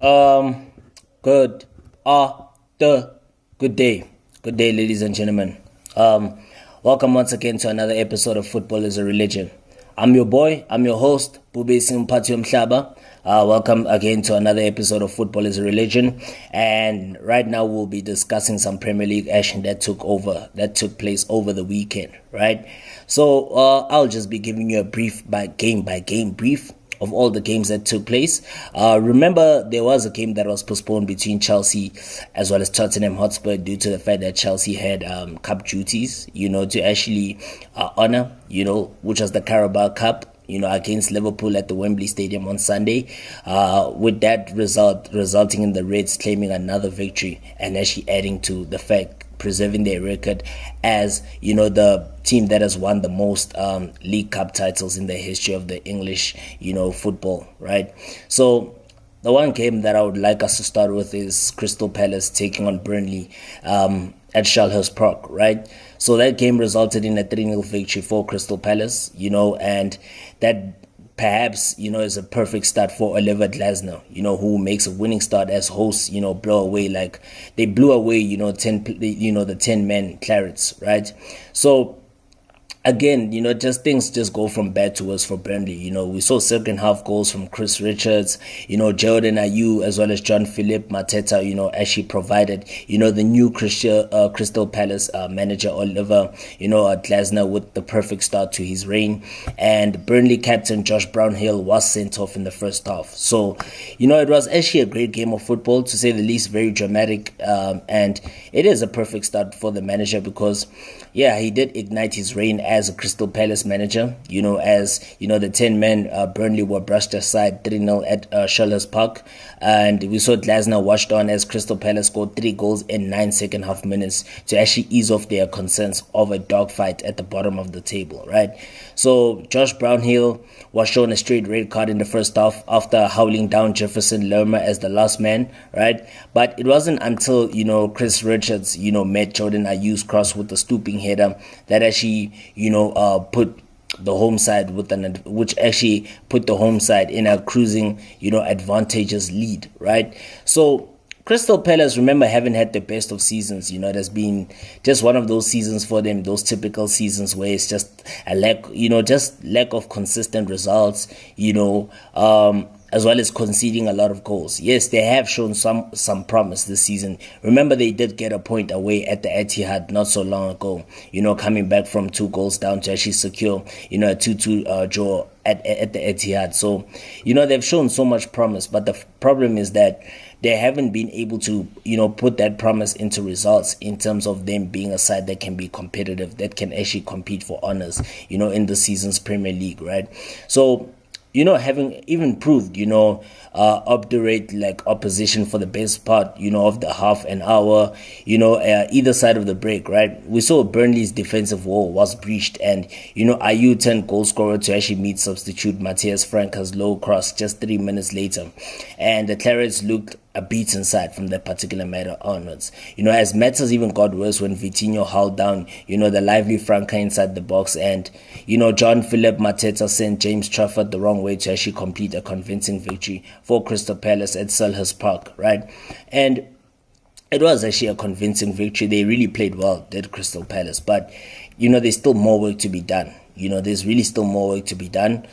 Um, good the good day, ladies and gentlemen. Welcome once again to another episode of Football is a Religion. I'm your boy, I'm your host, Bassey Mhlaba. Welcome again to another episode of Football is a Religion. And right now we'll be discussing some Premier League action that took place over the weekend, right? So I'll just be giving you a brief by game brief of all the games that took place. Remember, there was a game that was postponed between Chelsea as well as Tottenham Hotspur due to the fact that Chelsea had cup duties, to actually honor, which was the Carabao Cup, against Liverpool at the Wembley Stadium on Sunday, with that resulting in the Reds claiming another victory and actually adding to the fact preserving their record as the team that has won the most League Cup titles in the history of the English football, right? So the one game that I would like us to start with is Crystal Palace taking on Burnley at Selhurst Park, right? So that game resulted in a 3-0 victory for Crystal Palace, and that perhaps is a perfect start for Oliver Glasner, who makes a winning start as hosts, blow away like they blew away, the 10-man Clarets, right? So again, just things just go from bad to worse for Burnley. We saw second half goals from Chris Richards, Jordan Ayew as well as John Philip Mateta, actually provided, the new Crystal Palace manager Oliver, Glasner with the perfect start to his reign. And Burnley captain Josh Brownhill was sent off in the first half. So, it was actually a great game of football, to say the least, very dramatic. And it is a perfect start for the manager because, yeah, he did ignite his reign as a Crystal Palace manager, as the 10-men Burnley were brushed aside 3-0 at Selhurst Park, and we saw Glasner watched on as Crystal Palace scored 3 goals in 9 second half minutes to actually ease off their concerns of a dogfight at the bottom of the table, right? So Josh Brownhill was shown a straight red card in the first half after howling down Jefferson Lerma as the last man, right? But it wasn't until Chris Richards met Jordan Ayew's cross with the stooping header that actually put the home side which actually put the home side in a cruising advantageous lead, right? So Crystal Palace, remember, haven't had the best of seasons. It has been just one of those seasons for them, those typical seasons where it's just a lack of consistent results, as well as conceding a lot of goals. Yes, they have shown some promise this season. Remember, they did get a point away at the Etihad not so long ago, coming back from 2 goals down to actually secure, a 2-2 draw at the Etihad. So, they've shown so much promise, but the problem is that they haven't been able to, put that promise into results in terms of them being a side that can be competitive, that can actually compete for honors, in the season's Premier League, right? So, having even proved, obdurate like opposition for the best part, of the half an hour, either side of the break, right? We saw Burnley's defensive wall was breached and, Ayew turned goal scorer to actually meet substitute Matthias Franca's low cross just 3 minutes later. And the Clarets looked a beaten side from that particular matter onwards. As matters even got worse when Vitinho held down, the lively Franca inside the box and, John Philip Mateta sent James Trafford the wrong way to actually complete a convincing victory for Crystal Palace at Selhurst Park, right? And it was actually a convincing victory. They really played well, did Crystal Palace, but, there's still more work to be done. There's really still more work to be done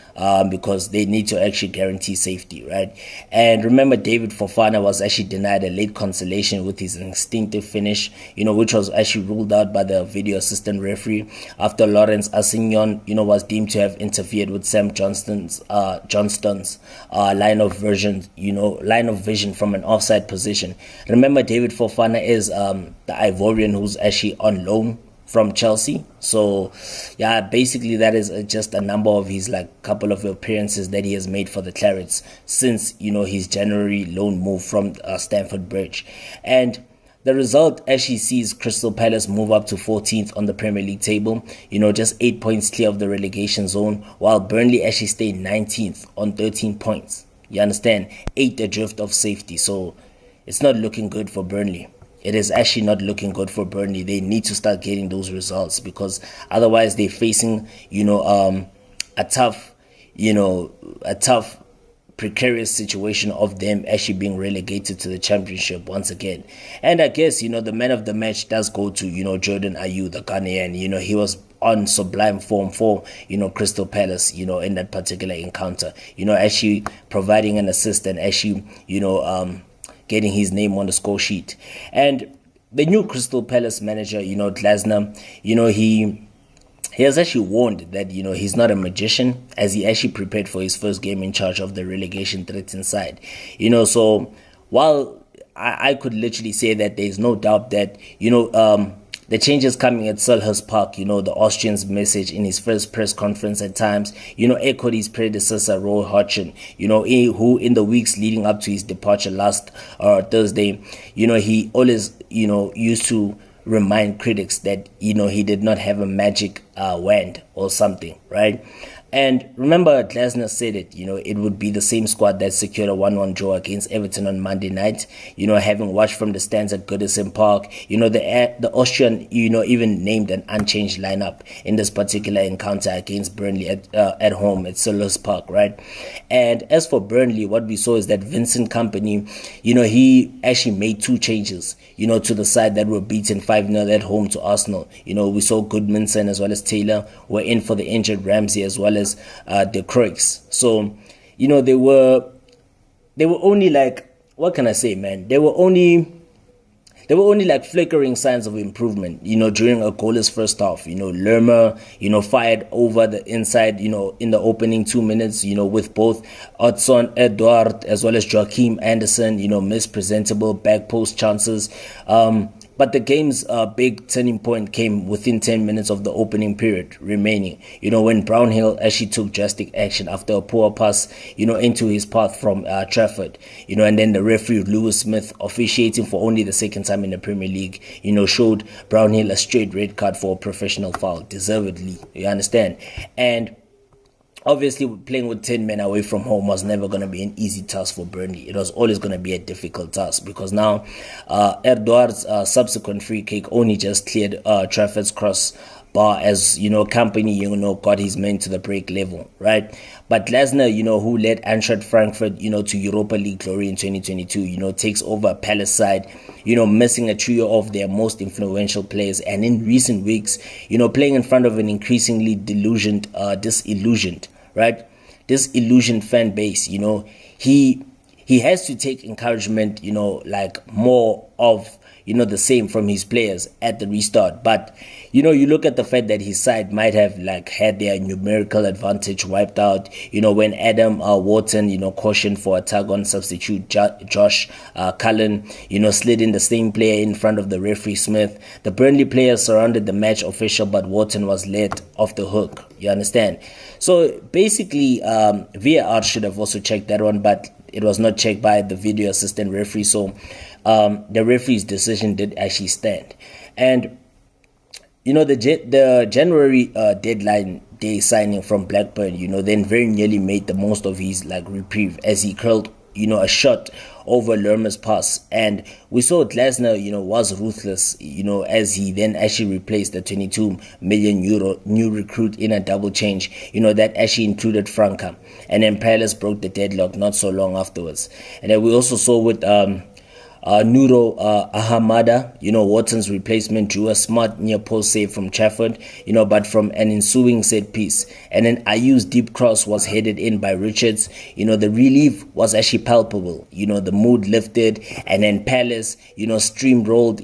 because they need to actually guarantee safety, right? And remember, David Fofana was actually denied a late consolation with his instinctive finish, which was actually ruled out by the video assistant referee after Lawrence Assignon, was deemed to have interfered with Sam Johnston's line of vision from an offside position. Remember, David Fofana is the Ivorian who's actually on loan from Chelsea. So yeah, basically that is just a number of his couple of appearances that he has made for the Clarets since his January loan move from Stamford Bridge. And the result actually sees Crystal Palace move up to 14th on the Premier League table, just 8 points clear of the relegation zone, while Burnley actually stayed 19th on 13 points. You understand? 8 adrift of safety. So it's not looking good for Burnley. It is actually not looking good for Burnley. They need to start getting those results because otherwise they're facing, a tough precarious situation of them actually being relegated to the championship once again. And I guess, the man of the match does go to, Jordan Ayew, the Ghanaian. He was on sublime form for, Crystal Palace, in that particular encounter. Actually providing an assist and actually, getting his name on the score sheet. And the new Crystal Palace manager, Glasner, he has actually warned that, he's not a magician, as he actually prepared for his first game in charge of the relegation-threatened side. So while I could literally say that there's no doubt that, the changes coming at Selhurst Park, the Austrian's message in his first press conference at times, echoed his predecessor, Roy Hodgson, who in the weeks leading up to his departure last Thursday, he always, used to remind critics that, he did not have a magic wand or something, right? And remember, Glasner said it, it would be the same squad that secured a 1-1 draw against Everton on Monday night, having watched from the stands at Goodison Park. The Austrian, even named an unchanged lineup in this particular encounter against Burnley at home at Selhurst Park, right? And as for Burnley, what we saw is that Vincent Kompany, he actually made 2 changes, to the side that were beaten 5-0 at home to Arsenal. We saw Goodmanson as well as Taylor were in for the injured Ramsey as well as the Croix. So, they were only like, what can I say, man? They were only like flickering signs of improvement, during a goalless first half. Lerma, fired over the inside, in the opening 2 minutes, with both Odson Edouard as well as Joachim Anderson, mispresentable back post chances. But the game's big turning point came within 10 minutes of the opening period remaining, when Brownhill actually took drastic action after a poor pass, into his path from Trafford, and then the referee Lewis Smith, officiating for only the second time in the Premier League, showed Brownhill a straight red card for a professional foul, deservedly, you understand? And obviously, playing with 10 men away from home was never going to be an easy task for Burnley. It was always going to be a difficult task because now Edouard's subsequent free kick only just cleared Trafford's crossbar as, Kompany, got his men to the break level, right? But Glasner, who led Eintracht Frankfurt, to Europa League glory in 2022, takes over Palace side, missing a trio of their most influential players. And in recent weeks, playing in front of an increasingly disillusioned fan base, he has to take encouragement, like more of, the same from his players at the restart. But, you look at the fact that his side might have had their numerical advantage wiped out, when Adam Wharton, cautioned for a tag-on substitute, Josh Cullen, slid in the same player in front of the referee Smith. The Burnley players surrounded the match official, but Wharton was let off the hook. You understand? So basically, VAR should have also checked that one, but it was not checked by the video assistant referee. So the referee's decision did actually stand. And the January deadline day signing from Blackburn, then very nearly made the most of his reprieve as he curled, a shot over Lerma's pass. And we saw Glasner, was ruthless, as he then actually replaced the 22 million euro new recruit in a double change, that actually included Franca. And then Palace broke the deadlock not so long afterwards. And then we also saw with Nuro Ahamada, Wharton's replacement, drew a smart near post save from Trafford, but from an ensuing set piece. And then Ayew's deep cross was headed in by Richards. The relief was actually palpable. The mood lifted, and then Palace, steamrolled,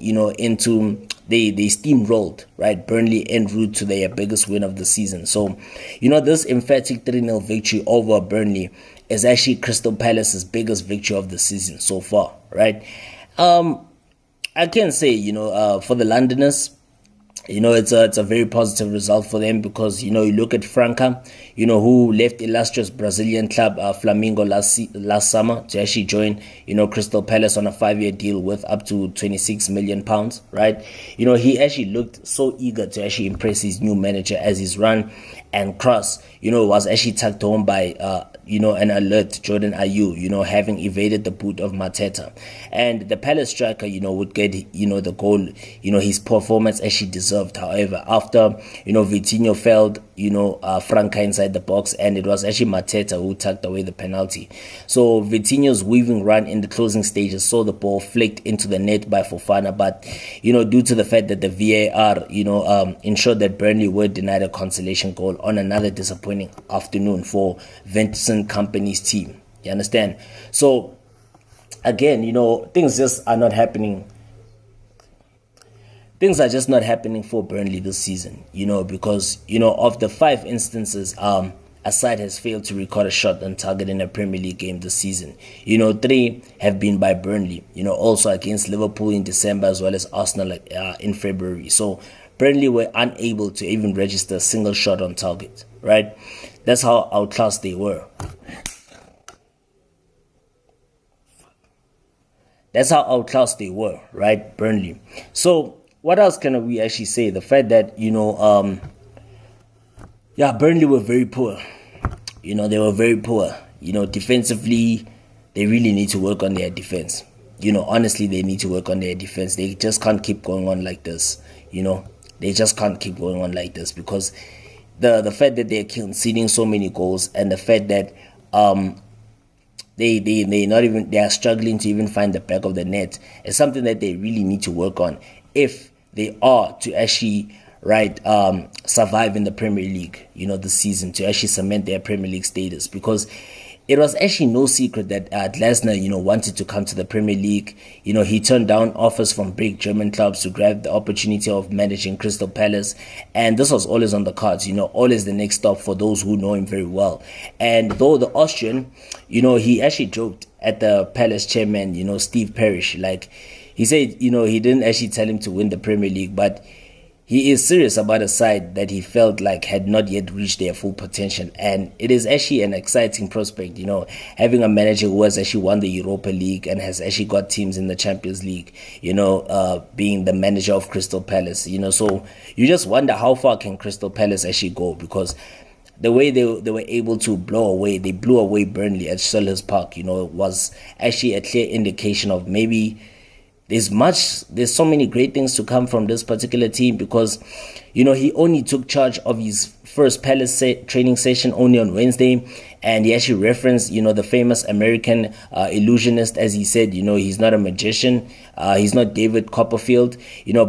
they steamrolled, right, Burnley en route to their biggest win of the season. So, this emphatic 3-0 victory over Burnley is actually Crystal Palace's biggest victory of the season so far, right? I can say, for the Londoners, it's a very positive result for them because, you look at Franca, who left illustrious Brazilian club Flamengo last summer to actually join, Crystal Palace on a 5-year deal with up to £26 million, right? He actually looked so eager to actually impress his new manager as his run and cross, was actually tucked home by, an alert Jordan Ayew, having evaded the boot of Mateta. And the Palace striker, would get, the goal, his performance actually deserved. However, after, Vitinho failed Franca inside the box, and it was actually Mateta who tucked away the penalty. So Vitinho's weaving run in the closing stages saw the ball flicked into the net by Fofana, but due to the fact that the VAR ensured that Burnley were denied a consolation goal on another disappointing afternoon for Vincent Kompany's team. You understand? So again, things just are not happening. Things are just not happening for Burnley this season, because, of the 5 instances, a side has failed to record a shot on target in a Premier League game this season. 3 have been by Burnley, also against Liverpool in December as well as Arsenal in February. So Burnley were unable to even register a single shot on target, right? That's how outclassed they were. That's how outclassed they were, right? Burnley. So what else can we actually say? The fact that, Burnley were very poor. They were very poor. Defensively, they really need to work on their defense. Honestly, they need to work on their defense. They just can't keep going on like this. They just can't keep going on like this, because the fact that they're conceding so many goals, and the fact that they are struggling to even find the back of the net is something that they really need to work on if they are to actually survive in the Premier League, this season, to actually cement their Premier League status. Because it was actually no secret that Glasner, wanted to come to the Premier League. He turned down offers from big German clubs to grab the opportunity of managing Crystal Palace. And this was always on the cards, always the next stop for those who know him very well. And though the Austrian, he actually joked at the Palace chairman, Steve Parish, he said, he didn't actually tell him to win the Premier League, but he is serious about a side that he felt like had not yet reached their full potential. And it is actually an exciting prospect, having a manager who has actually won the Europa League and has actually got teams in the Champions League, being the manager of Crystal Palace, so you just wonder how far can Crystal Palace actually go, because the way they were able to they blew away Burnley at Selhurst Park, was actually a clear indication of maybe there's so many great things to come from this particular team, because, he only took charge of his first Palace training session only on Wednesday, and he actually referenced, the famous American illusionist, as he said, he's not a magician, he's not David Copperfield.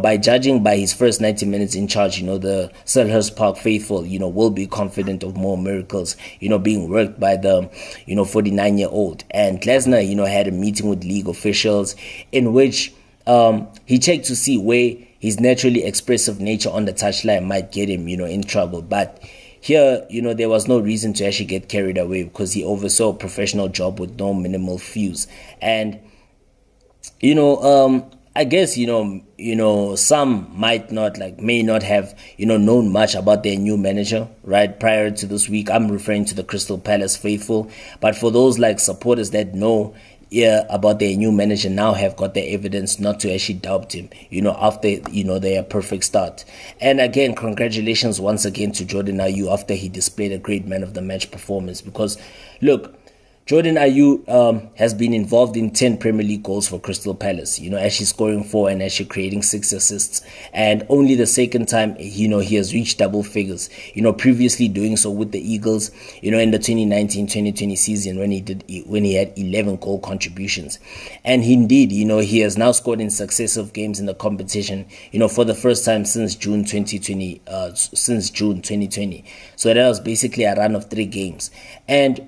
By judging by his first 90 minutes in charge, the Selhurst Park faithful, will be confident of more miracles, being worked by the, 49-year-old. And Glasner, had a meeting with league officials in which he checked to see where his naturally expressive nature on the touchline might get him, in trouble. But here, there was no reason to actually get carried away, because he oversaw a professional job with no minimal fuse. And, I guess, some may not have, known much about their new manager, right? Prior to this week, I'm referring to the Crystal Palace faithful. But for those supporters that know about their new manager, now have got the evidence not to actually doubt him, after, their perfect start. And again, congratulations once again to Jordan Ayew after he displayed a great man of the match performance, because look, Jordan Ayew has been involved in 10 Premier League goals for Crystal Palace, actually scoring 4 and actually creating 6 assists. And only the second time, he has reached double figures, previously doing so with the Eagles, in the 2019-2020 season when he had 11 goal contributions. And indeed, he has now scored in successive games in the competition, for the first time since June 2020. So that was basically a run of 3 games. And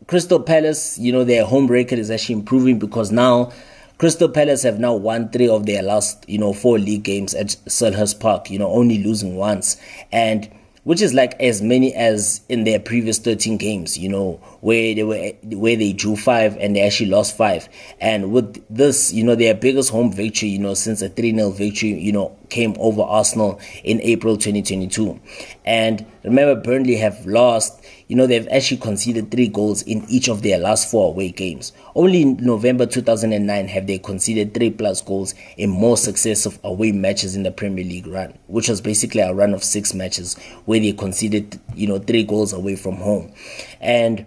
Crystal Palace, their home record is actually improving, because now Crystal Palace have now won 3 of their last, 4 league games at Selhurst Park, only losing once. And which is as many as in their previous 13 games, where they drew 5 and they actually lost 5. And with this, their biggest home victory, since a 3-0 victory, came over Arsenal in April 2022. And remember, Burnley have lost, they've actually conceded 3 goals in each of their last 4 away games. Only in November 2009 have they conceded 3+ goals in more successive away matches in the Premier League run, which was basically a run of 6 matches where they conceded, 3 goals away from home. And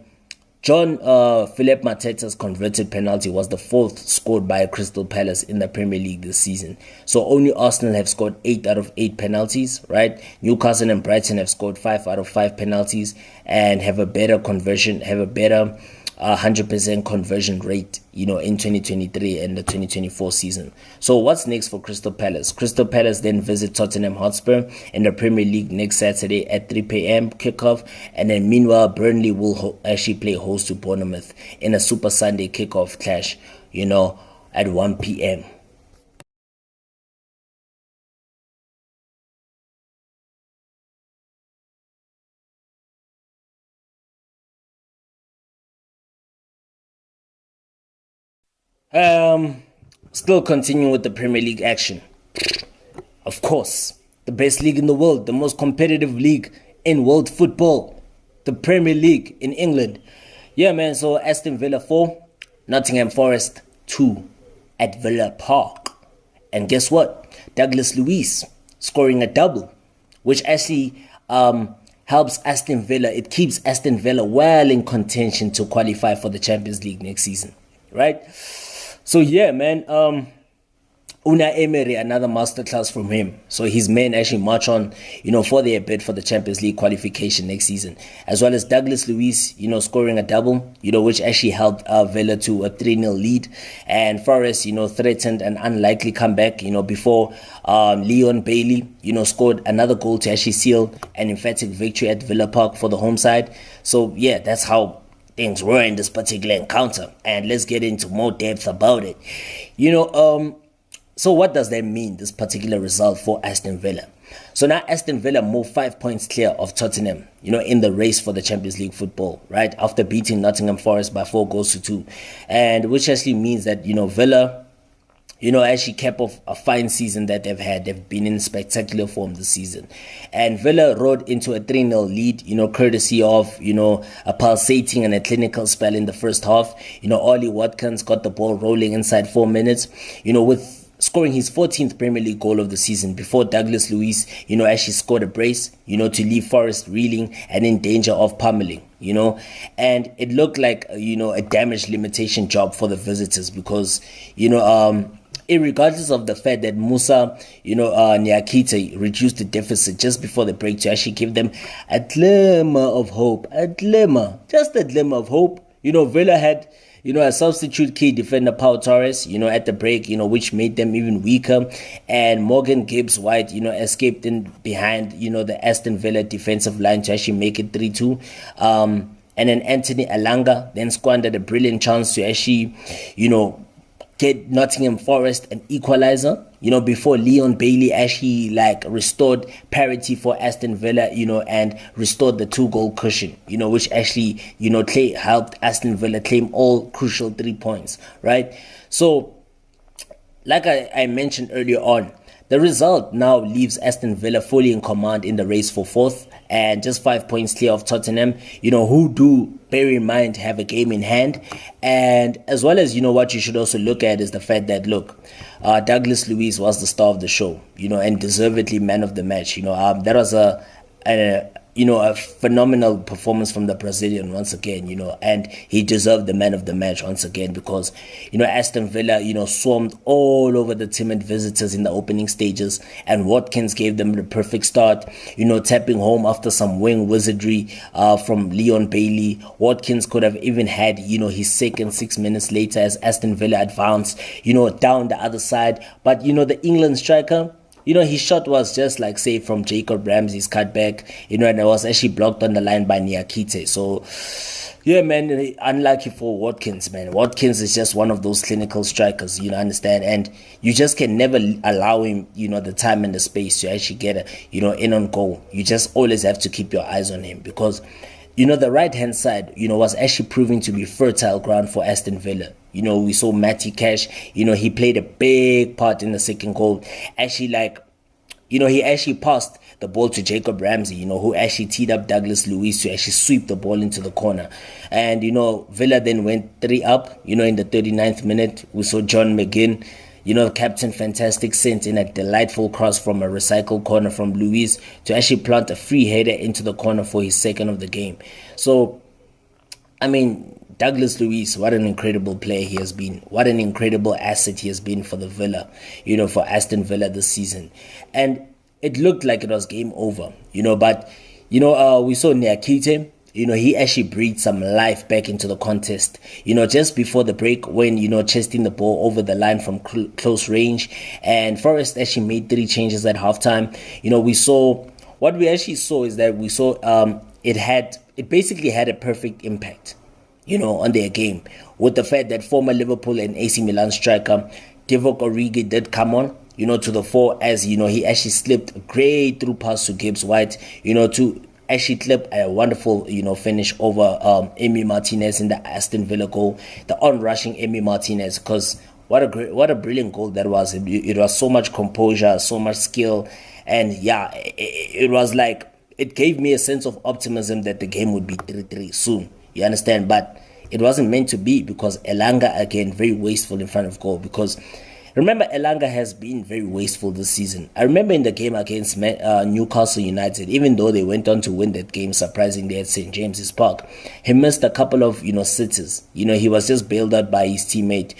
John Philip Mateta's converted penalty was the fourth scored by Crystal Palace in the Premier League this season. So only Arsenal have scored 8 out of 8 penalties, right? Newcastle and Brighton have scored 5 out of 5 penalties and have a better 100% conversion rate, in 2023 and the 2024 season. So what's next for Crystal Palace? Crystal Palace then visit Tottenham Hotspur in the Premier League next Saturday at 3 p.m. kickoff, and then meanwhile Burnley will actually play host to Bournemouth in a Super Sunday kickoff clash, at 1 p.m. Still continuing with the Premier League action. Of course, the best league in the world, the most competitive league in world football, the Premier League in England. Yeah, man, so Aston Villa 4, Nottingham Forest 2 at Villa Park. And guess what? Douglas Luiz scoring a double, which actually helps Aston Villa. It keeps Aston Villa well in contention to qualify for the Champions League next season, right? So yeah, man, Unai Emery, another masterclass from him. So his men actually march on, for their bid for the Champions League qualification next season. As well as Douglas Luiz, scoring a double, which actually helped Villa to a 3-0 lead. And Forest, threatened an unlikely comeback, before Leon Bailey, scored another goal to actually seal an emphatic victory at Villa Park for the home side. So yeah, that's how things were in this particular encounter, and let's get into more depth about it. So what does that mean, this particular result for Aston Villa? So now Aston Villa moved 5 points clear of Tottenham, in the race for the Champions League football, right? After beating Nottingham Forest by 4-2, and which actually means that, Villa, actually kept off a fine season that they've had. They've been in spectacular form this season. And Villa rode into a 3-0 lead, courtesy of, a pulsating and a clinical spell in the first half. Ollie Watkins got the ball rolling inside 4 minutes, with scoring his 14th Premier League goal of the season before Douglas Luiz, actually scored a brace, to leave Forest reeling and in danger of pummeling, and it looked like, a damage limitation job for the visitors because, regardless of the fact that Musa, Niakite reduced the deficit just before the break to actually give them a glimmer of hope, just a glimmer of hope. Villa had, a substitute key defender, Pau Torres, at the break, which made them even weaker. And Morgan Gibbs-White, escaped in behind, the Aston Villa defensive line to actually make it 3-2. And then Anthony Alanga then squandered a brilliant chance to actually, get Nottingham Forest an equalizer, before Leon Bailey actually restored parity for Aston Villa, and restored the 2-goal cushion, which actually, helped Aston Villa claim all crucial 3 points, right? So, like I mentioned earlier on, the result now leaves Aston Villa fully in command in the race for 4th and just 5 points clear of Tottenham, who do, bear in mind, have a game in hand. And as well as, what you should also look at is the fact that, look, Douglas Luiz was the star of the show, and deservedly man of the match. That was a phenomenal performance from the Brazilian once again, and he deserved the man of the match once again because, Aston Villa, swarmed all over the timid visitors in the opening stages, and Watkins gave them the perfect start, tapping home after some wing wizardry from Leon Bailey. Watkins could have even had, his second 6 minutes later as Aston Villa advanced, down the other side. But, the England striker, his shot was just say from Jacob Ramsey's cutback, and it was actually blocked on the line by Niakite. So, yeah, man, unlucky for Watkins, man. Watkins is just one of those clinical strikers, understand? And you just can never allow him, the time and the space to actually get in on goal. You just always have to keep your eyes on him because, the right-hand side, was actually proving to be fertile ground for Aston Villa. We saw Matty Cash, he played a big part in the second goal. Actually, he actually passed the ball to Jacob Ramsey, who actually teed up Douglas Luiz to actually sweep the ball into the corner. And, Villa then went 3 up, in the 39th minute. We saw John McGinn, Captain Fantastic sent in a delightful cross from a recycled corner from Luiz to actually plant a free header into the corner for his second of the game. So, I mean, Douglas Luiz, what an incredible player he has been. What an incredible asset he has been for the Villa, for Aston Villa this season. And it looked like it was game over, but, we saw Niakite. He actually breathed some life back into the contest. Just before the break when, chesting the ball over the line from close range. And Forest actually made 3 changes at halftime. What we actually saw is that we saw it basically had a perfect impact, on their game. With the fact that former Liverpool and AC Milan striker Divock Origi did come on, to the fore as, he actually slipped a great through pass to Gibbs White, to actually clip a wonderful, finish over Emi Martinez in the Aston Villa goal, the on-rushing Emi Martinez, because what a brilliant goal that was. It was so much composure, so much skill, and yeah, it was like, it gave me a sense of optimism that the game would be 3-3 soon, you understand, but it wasn't meant to be, because Elanga, again, very wasteful in front of goal, because remember, Elanga has been very wasteful this season. I remember in the game against Newcastle United, even though they went on to win that game surprisingly at St. James's Park, he missed a couple of, sitters. He was just bailed out by his teammate,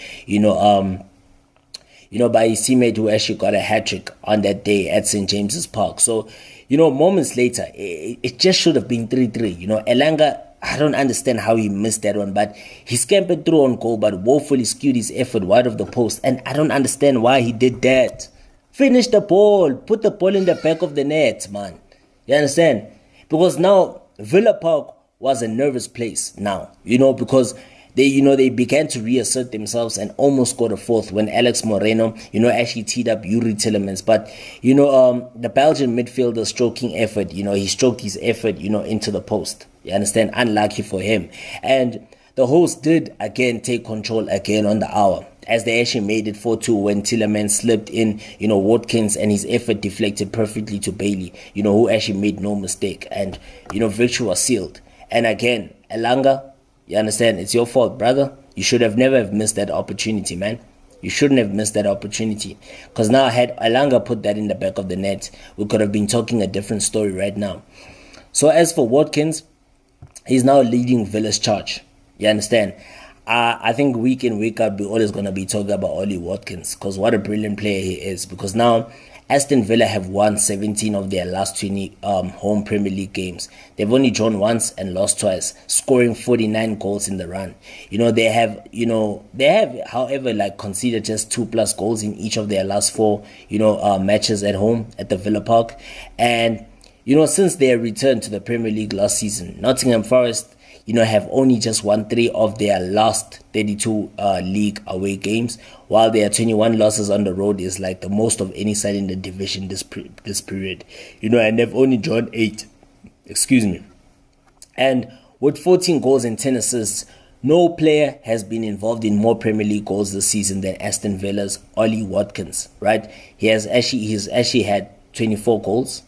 by his teammate who actually got a hat-trick on that day at St. James's Park. So, moments later, it just should have been 3-3. Elanga, I don't understand how he missed that one, but he scampered through on goal, but woefully skewed his effort wide of the post, and I don't understand why he did that. Finish the ball, put the ball in the back of the net, man. You understand? Because now Villa Park was a nervous place now, because they began to reassert themselves and almost scored a fourth when Alex Moreno, actually teed up Yuri Tillemans. But, the Belgian midfielder stroking effort, he stroked his effort, into the post. You understand? Unlucky for him. And the host did, again, take control again on the hour, as they actually made it 4-2 when Tillemans slipped in, Watkins, and his effort deflected perfectly to Bailey, who actually made no mistake. And, victory was sealed. And again, Elanga, you understand? It's your fault, brother. You should have never have missed that opportunity, man. You shouldn't have missed that opportunity. Because now, had Elanga put that in the back of the net, we could have been talking a different story right now. So as for Watkins, he's now leading Villa's charge. You understand? I think week in, week out, we're always going to be talking about Ollie Watkins. Because what a brilliant player he is. Because now, Aston Villa have won 17 of their last 20 home Premier League games. They've only drawn once and lost twice, scoring 49 goals in the run. They have, however, conceded just 2+ goals in each of their last 4, matches at home at the Villa Park. And, since their return to the Premier League last season, Nottingham Forest, have only just won 3 of their last 32 league away games, while their 21 losses on the road is like the most of any side in the division this period. And they've only drawn 8. Excuse me. And with 14 goals and 10 assists, no player has been involved in more Premier League goals this season than Aston Villa's Ollie Watkins, right? He's actually had 24 goals,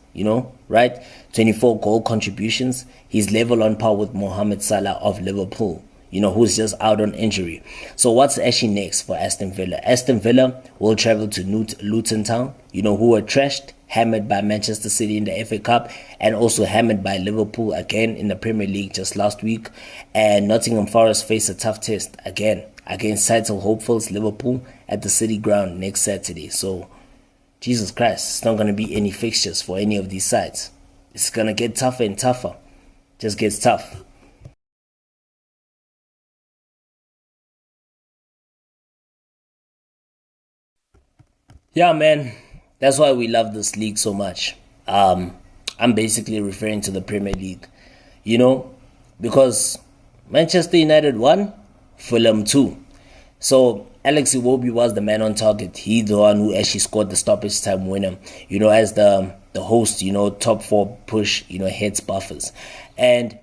right? 24 goal contributions. He's level on par with Mohamed Salah of Liverpool, who's just out on injury. So what's actually next for Aston Villa? Aston Villa will travel to Luton Town, who were trashed, hammered by Manchester City in the FA Cup, and also hammered by Liverpool again in the Premier League just last week. And Nottingham Forest face a tough test again against title hopefuls Liverpool at the City Ground next Saturday. So, Jesus Christ, it's not going to be any fixtures for any of these sides. It's going to get tougher and tougher. Just gets tough. Yeah, man. That's why we love this league so much. I'm basically referring to the Premier League. Because Manchester United won, Fulham 2. So Alex Iwobi was the man on target. He's the one who actually scored the stoppage time winner, as the host, top 4 push, heads buffers. And,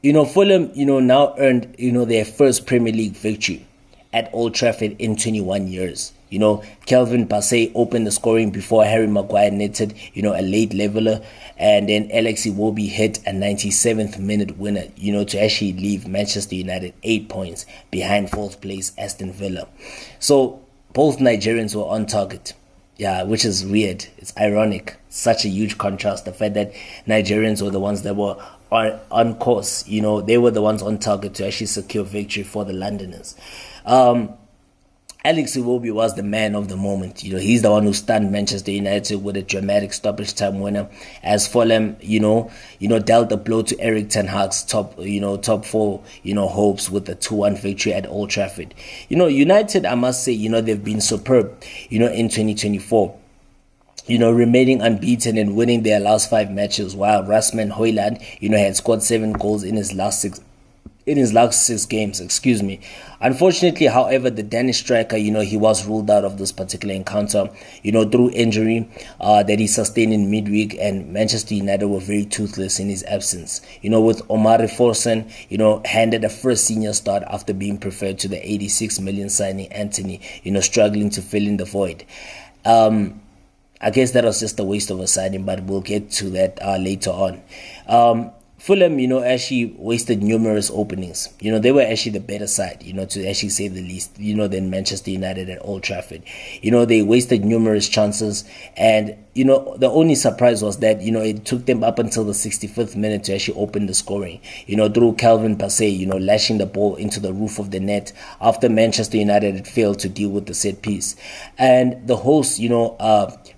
Fulham, now earned, their first Premier League victory at Old Trafford in 21 years. Kelvin Bassey opened the scoring before Harry Maguire netted, a late leveler. And then Alex Iwobi hit a 97th minute winner, to actually leave Manchester United 8 points behind 4th place Aston Villa. So both Nigerians were on target. Yeah, which is weird. It's ironic. Such a huge contrast. The fact that Nigerians were the ones that were on course. They were the ones on target to actually secure victory for the Londoners. Alex Iwobi was the man of the moment. He's the one who stunned Manchester United with a dramatic stoppage time winner, as Fulham, dealt a blow to Erik ten Hag's top four, hopes with the 2-1 victory at Old Trafford. United, I must say, they've been superb, in 2024. Remaining unbeaten and winning their last 5 matches, while Rasmus Højlund, had scored 7 goals in his last 6 games, excuse me. Unfortunately, however, the Danish striker, he was ruled out of this particular encounter, through injury that he sustained in midweek, and Manchester United were very toothless in his absence. With Omari Forsen, handed a first senior start after being preferred to the 86 million signing Anthony, struggling to fill in the void. I guess that was just a waste of a signing, but we'll get to that later on. Fulham, actually wasted numerous openings. They were actually the better side, to actually say the least, than Manchester United at Old Trafford. They wasted numerous chances, and, the only surprise was that, it took them up until the 65th minute to actually open the scoring, through Calvin Bassey, lashing the ball into the roof of the net after Manchester United had failed to deal with the set piece. And the hosts,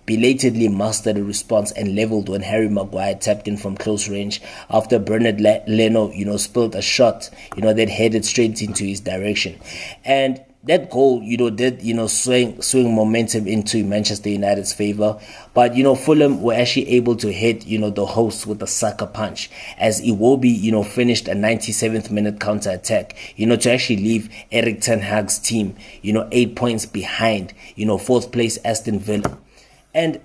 belatedly mastered a response and leveled when Harry Maguire tapped in from close range after Bernard Leno, spilled a shot, that headed straight into his direction. And that goal, did, swing momentum into Manchester United's favor. But, Fulham were actually able to hit, the hosts with a sucker punch as Iwobi, finished a 97th minute counter-attack, to actually leave Erik ten Hag's team, 8 points behind, 4th place Aston Villa. And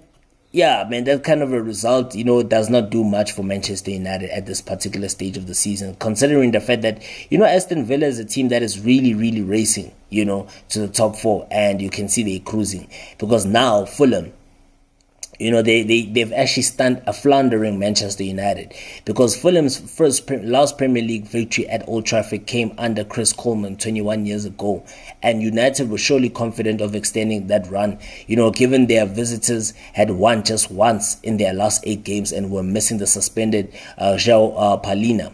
yeah, man, that kind of a result, does not do much for Manchester United at this particular stage of the season, considering the fact that, Aston Villa is a team that is really, really racing, to the top 4, and you can see they're cruising. Because now, Fulham, they've actually stunned a floundering Manchester United, because Fulham's last Premier League victory at Old Trafford came under Chris Coleman 21 years ago, and United were surely confident of extending that run, given their visitors had won just once in their last 8 games and were missing the suspended João Palhinha,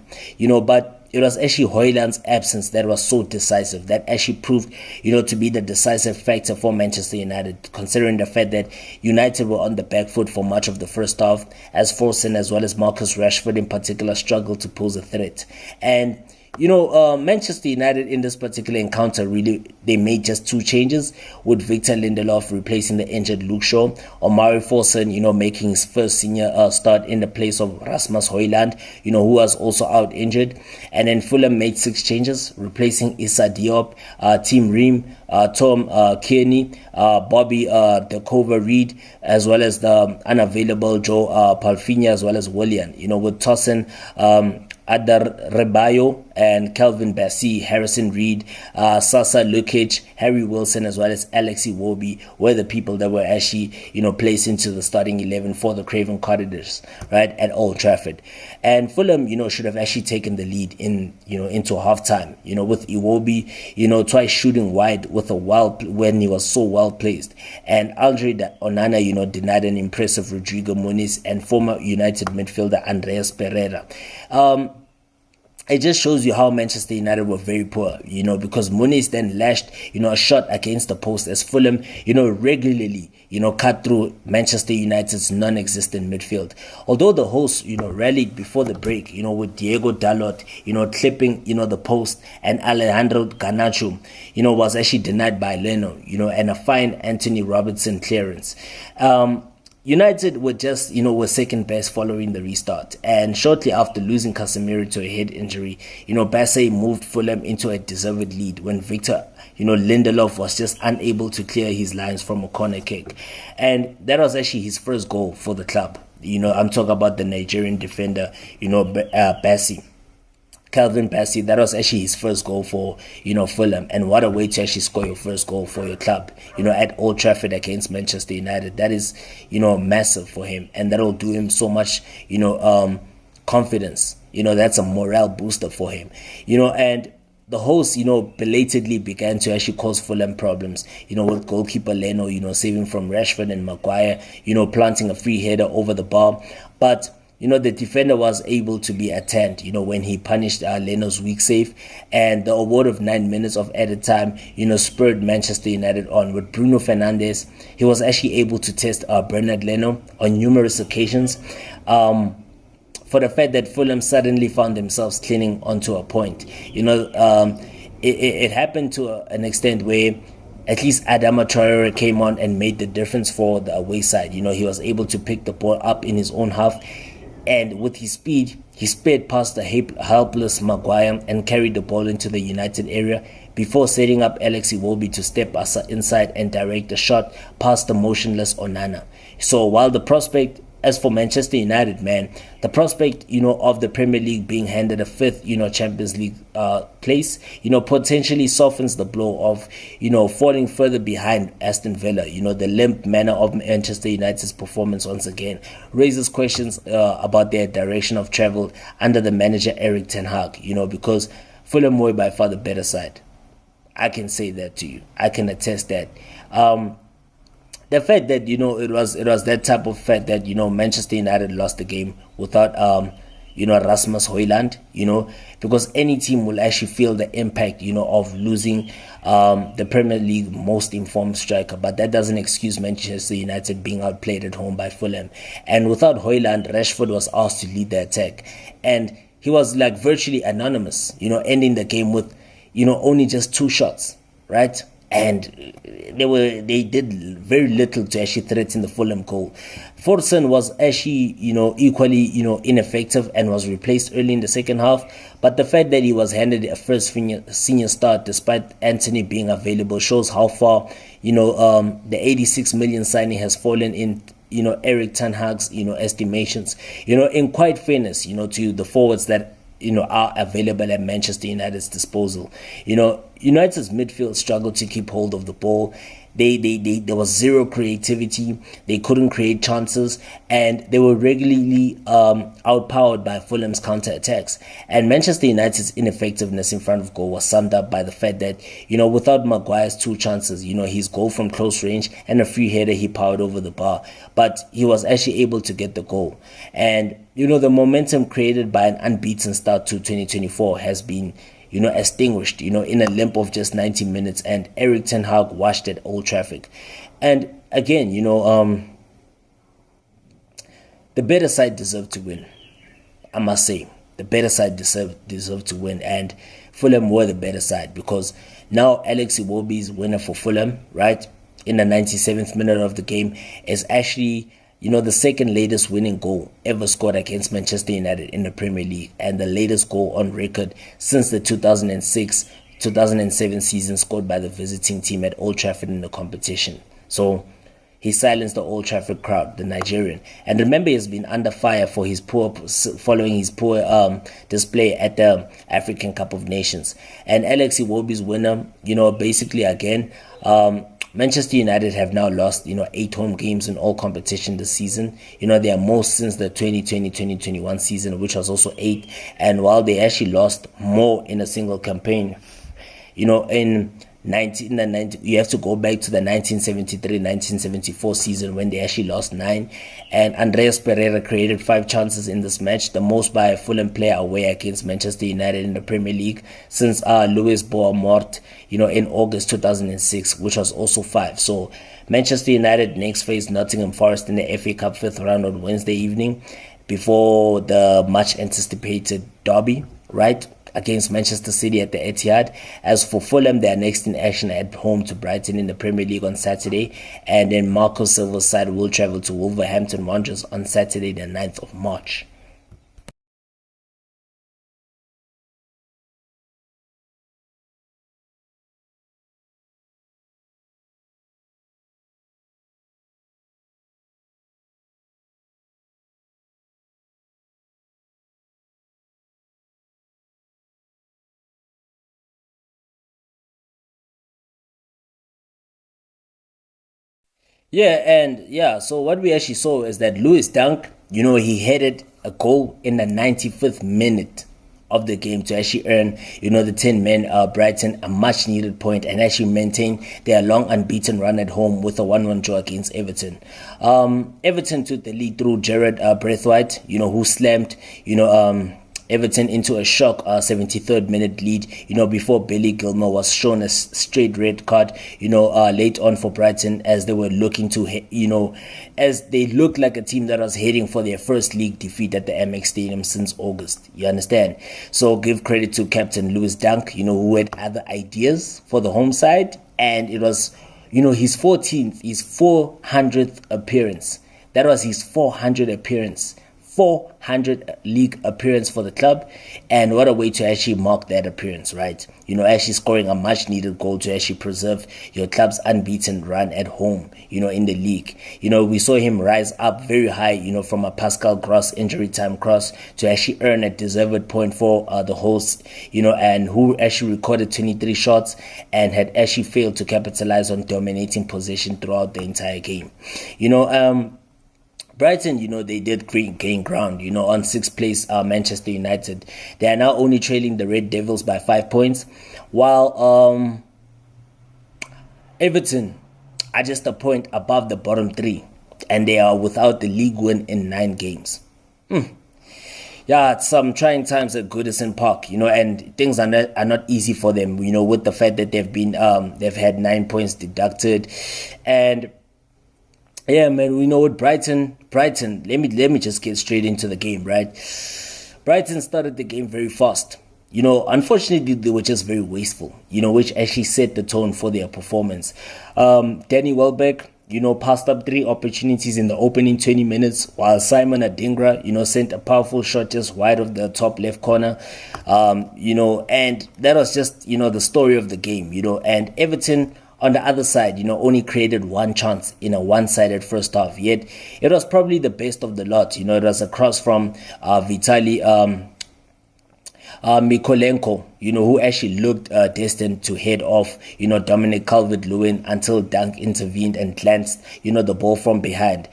but it was actually Højlund's absence that was so decisive, that actually proved, to be the decisive factor for Manchester United, considering the fact that United were on the back foot for much of the first half, as Forsen as well as Marcus Rashford in particular struggled to pose a threat. And Manchester United in this particular encounter, really, they made just 2 changes, with Victor Lindelof replacing the injured Luke Shaw, Omari Forsen, making his first senior start in the place of Rasmus Højlund, who was also out injured. And then Fulham made 6 changes, replacing Issa Diop, Tim Ream, Tom Kearney, Bobby Dekova Reed, as well as the unavailable Joe Palfinha, as well as Willian, with Tosin Adar Rebayo and Calvin Bassey, Harrison Reed, Sasa Lukic, Harry Wilson, as well as Alex Iwobi were the people that were actually, placed into the starting 11 for the Craven Cottagers, right, at Old Trafford. And Fulham, should have actually taken the lead into halftime, with Iwobi, twice shooting wide with when he was so well placed. And Andre Onana, denied an impressive Rodrigo Muniz and former United midfielder Andreas Pereira. It just shows you how Manchester United were very poor, because Muniz then lashed, a shot against the post as Fulham, regularly, cut through Manchester United's non-existent midfield. Although the hosts, rallied before the break, with Diego Dalot, clipping, the post, and Alejandro Garnacho, was actually denied by Leno, and a fine Anthony Robertson clearance. United were just, were second best following the restart. And shortly after losing Casemiro to a head injury, Bassey moved Fulham into a deserved lead when Victor, Lindelof was just unable to clear his lines from a corner kick. And that was actually his first goal for the club. I'm talking about the Nigerian defender, Bassey. Calvin Bassey, that was actually his first goal for, Fulham. And what a way to actually score your first goal for your club, at Old Trafford against Manchester United. That is, massive for him. And that'll do him so much, confidence. That's a morale booster for him. And the hosts, belatedly began to actually cause Fulham problems, with goalkeeper Leno, saving from Rashford and Maguire, planting a free header over the bar. But the defender was able to be at hand, when he punished Leno's weak save. And the award of 9 minutes of added time, spurred Manchester United on. With Bruno Fernandes, he was actually able to test Bernard Leno on numerous occasions. For the fact that Fulham suddenly found themselves clinging onto a point. It happened to an extent where at least Adama Traore came on and made the difference for the away side. He was able to pick the ball up in his own half, and with his speed, he sped past the helpless Maguire and carried the ball into the United area before setting up Alex Iwobi to step inside and direct the shot past the motionless Onana. So while the prospect, as for Manchester United, man, the prospect, of the Premier League being handed a fifth, Champions League place, potentially softens the blow of, falling further behind Aston Villa. The limp manner of Manchester United's performance once again raises questions about their direction of travel under the manager Erik ten Hag, because Fulham were by far the better side. I can say that to you. I can attest that. The fact that it was that type of fact that Manchester United lost the game without Rasmus Højlund, because any team will actually feel the impact of losing the Premier League most informed striker, but that doesn't excuse Manchester United being outplayed at home by Fulham. And without Højlund, Rashford was asked to lead the attack, and he was like virtually anonymous, ending the game with only just 2 shots, right? And they did very little to actually threaten the Fulham goal. Forson was actually equally ineffective and was replaced early in the second half. But the fact that he was handed a first senior start despite Anthony being available shows how far the 86 million signing has fallen in Erik ten Hag's estimations. In quite fairness to the forwards that are available at Manchester United's disposal. United's midfield struggled to keep hold of the ball. There was zero creativity. They couldn't create chances, and they were regularly outpowered by Fulham's counter-attacks. And Manchester United's ineffectiveness in front of goal was summed up by the fact that, without Maguire's 2 chances, his goal from close range and a free header he powered over the bar, but he was actually able to get the goal. And, the momentum created by an unbeaten start to 2024 has been extinguished, in a limp of just 90 minutes, and Erik ten Hag washed at Old Trafford. And again, the better side deserved to win. I must say, the better side deserved to win, and Fulham were the better side, because now Alex Iwobi's winner for Fulham, right, in the 97th minute of the game, is actually the second latest winning goal ever scored against Manchester United in the Premier League, and the latest goal on record since the 2006-2007 season scored by the visiting team at Old Trafford in the competition. So he silenced the Old Trafford crowd, the Nigerian. And remember, he's been under fire for following his poor display at the African Cup of Nations. And Alex Iwobi's winner, basically again, Manchester United have now lost, 8 home games in all competition this season. They are most since the 2020-2021 season, which was also 8. And while they actually lost more in a single campaign, you have to go back to the 1973-1974 season when they actually lost 9. And Andreas Pereira created 5 chances in this match, the most by a Fulham player away against Manchester United in the Premier League since Louis Boamort, in August 2006, which was also 5. So Manchester United next face Nottingham Forest in the FA Cup 5th round on Wednesday evening before the much anticipated derby, right, against Manchester City at the Etihad. As for Fulham, they are next in action at home to Brighton in the Premier League on Saturday, and then Marco Silva's side will travel to Wolverhampton Wanderers on Saturday the 9th of March. So what we actually saw is that Lewis Dunk, he headed a goal in the 95th minute. of the game to actually earn, the 10 men Brighton a much needed point and actually maintain their long unbeaten run at home with a 1-1 draw against Everton. Everton took the lead through Jared Braithwaite, who slammed, Everton into a shock 73rd minute lead, before Billy Gilmour was shown a straight red card, late on for Brighton, as they were looking to, as they looked like a team that was heading for their first league defeat at the MX Stadium since August. You understand? So give credit to Captain Lewis Dunk, who had other ideas for the home side, and it was, his 400th appearance. That was his 400th appearance. 400 league appearance for the club, and what a way to actually mark that appearance, right? Actually scoring a much needed goal to actually preserve your club's unbeaten run at home, in the league. We saw him rise up very high, from a Pascal Gross injury time cross to actually earn a deserved point for the hosts, and who actually recorded 23 shots and had actually failed to capitalize on dominating possession throughout the entire game. Brighton, they did gain ground, on 6th place Manchester United. They are now only trailing the Red Devils by 5 points, while Everton are just a point above the bottom 3, and they are without the league win in 9 games. Yeah, it's some trying times at Goodison Park, and things are not easy for them, with the fact that they've had 9 points deducted, and yeah, man, we know with Brighton, let me just get straight into the game, right? Brighton started the game very fast. Unfortunately, they were just very wasteful, which actually set the tone for their performance. Danny Welbeck, passed up 3 opportunities in the opening 20 minutes, while Simon Adingra, sent a powerful shot just wide of the top left corner. And that was just, the story of the game, and Everton, on the other side, only created 1 chance in a one-sided first half. Yet, it was probably the best of the lot. It was a cross from Vitaly Mykolenko, who actually looked destined to head off, Dominic Calvert-Lewin until Dunk intervened and glanced, the ball from behind.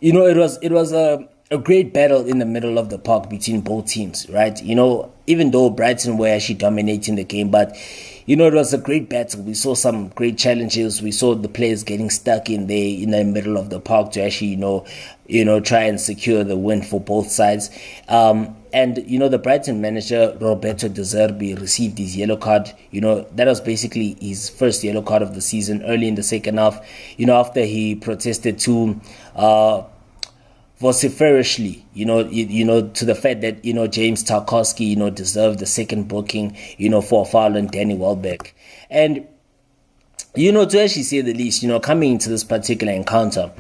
It was a great battle in the middle of the park between both teams, right? Even though Brighton were actually dominating the game, but it was a great battle. We saw some great challenges. We saw the players getting stuck in the middle of the park to actually, try and secure the win for both sides. And, the Brighton manager, Roberto De Zerbi, received his yellow card. That was basically his first yellow card of the season early in the second half, after he protested to vociferously, to the fact that, James Tarkowski, deserved the second booking, for a foul on Danny Welbeck. And, to actually say the least, coming into this particular encounter,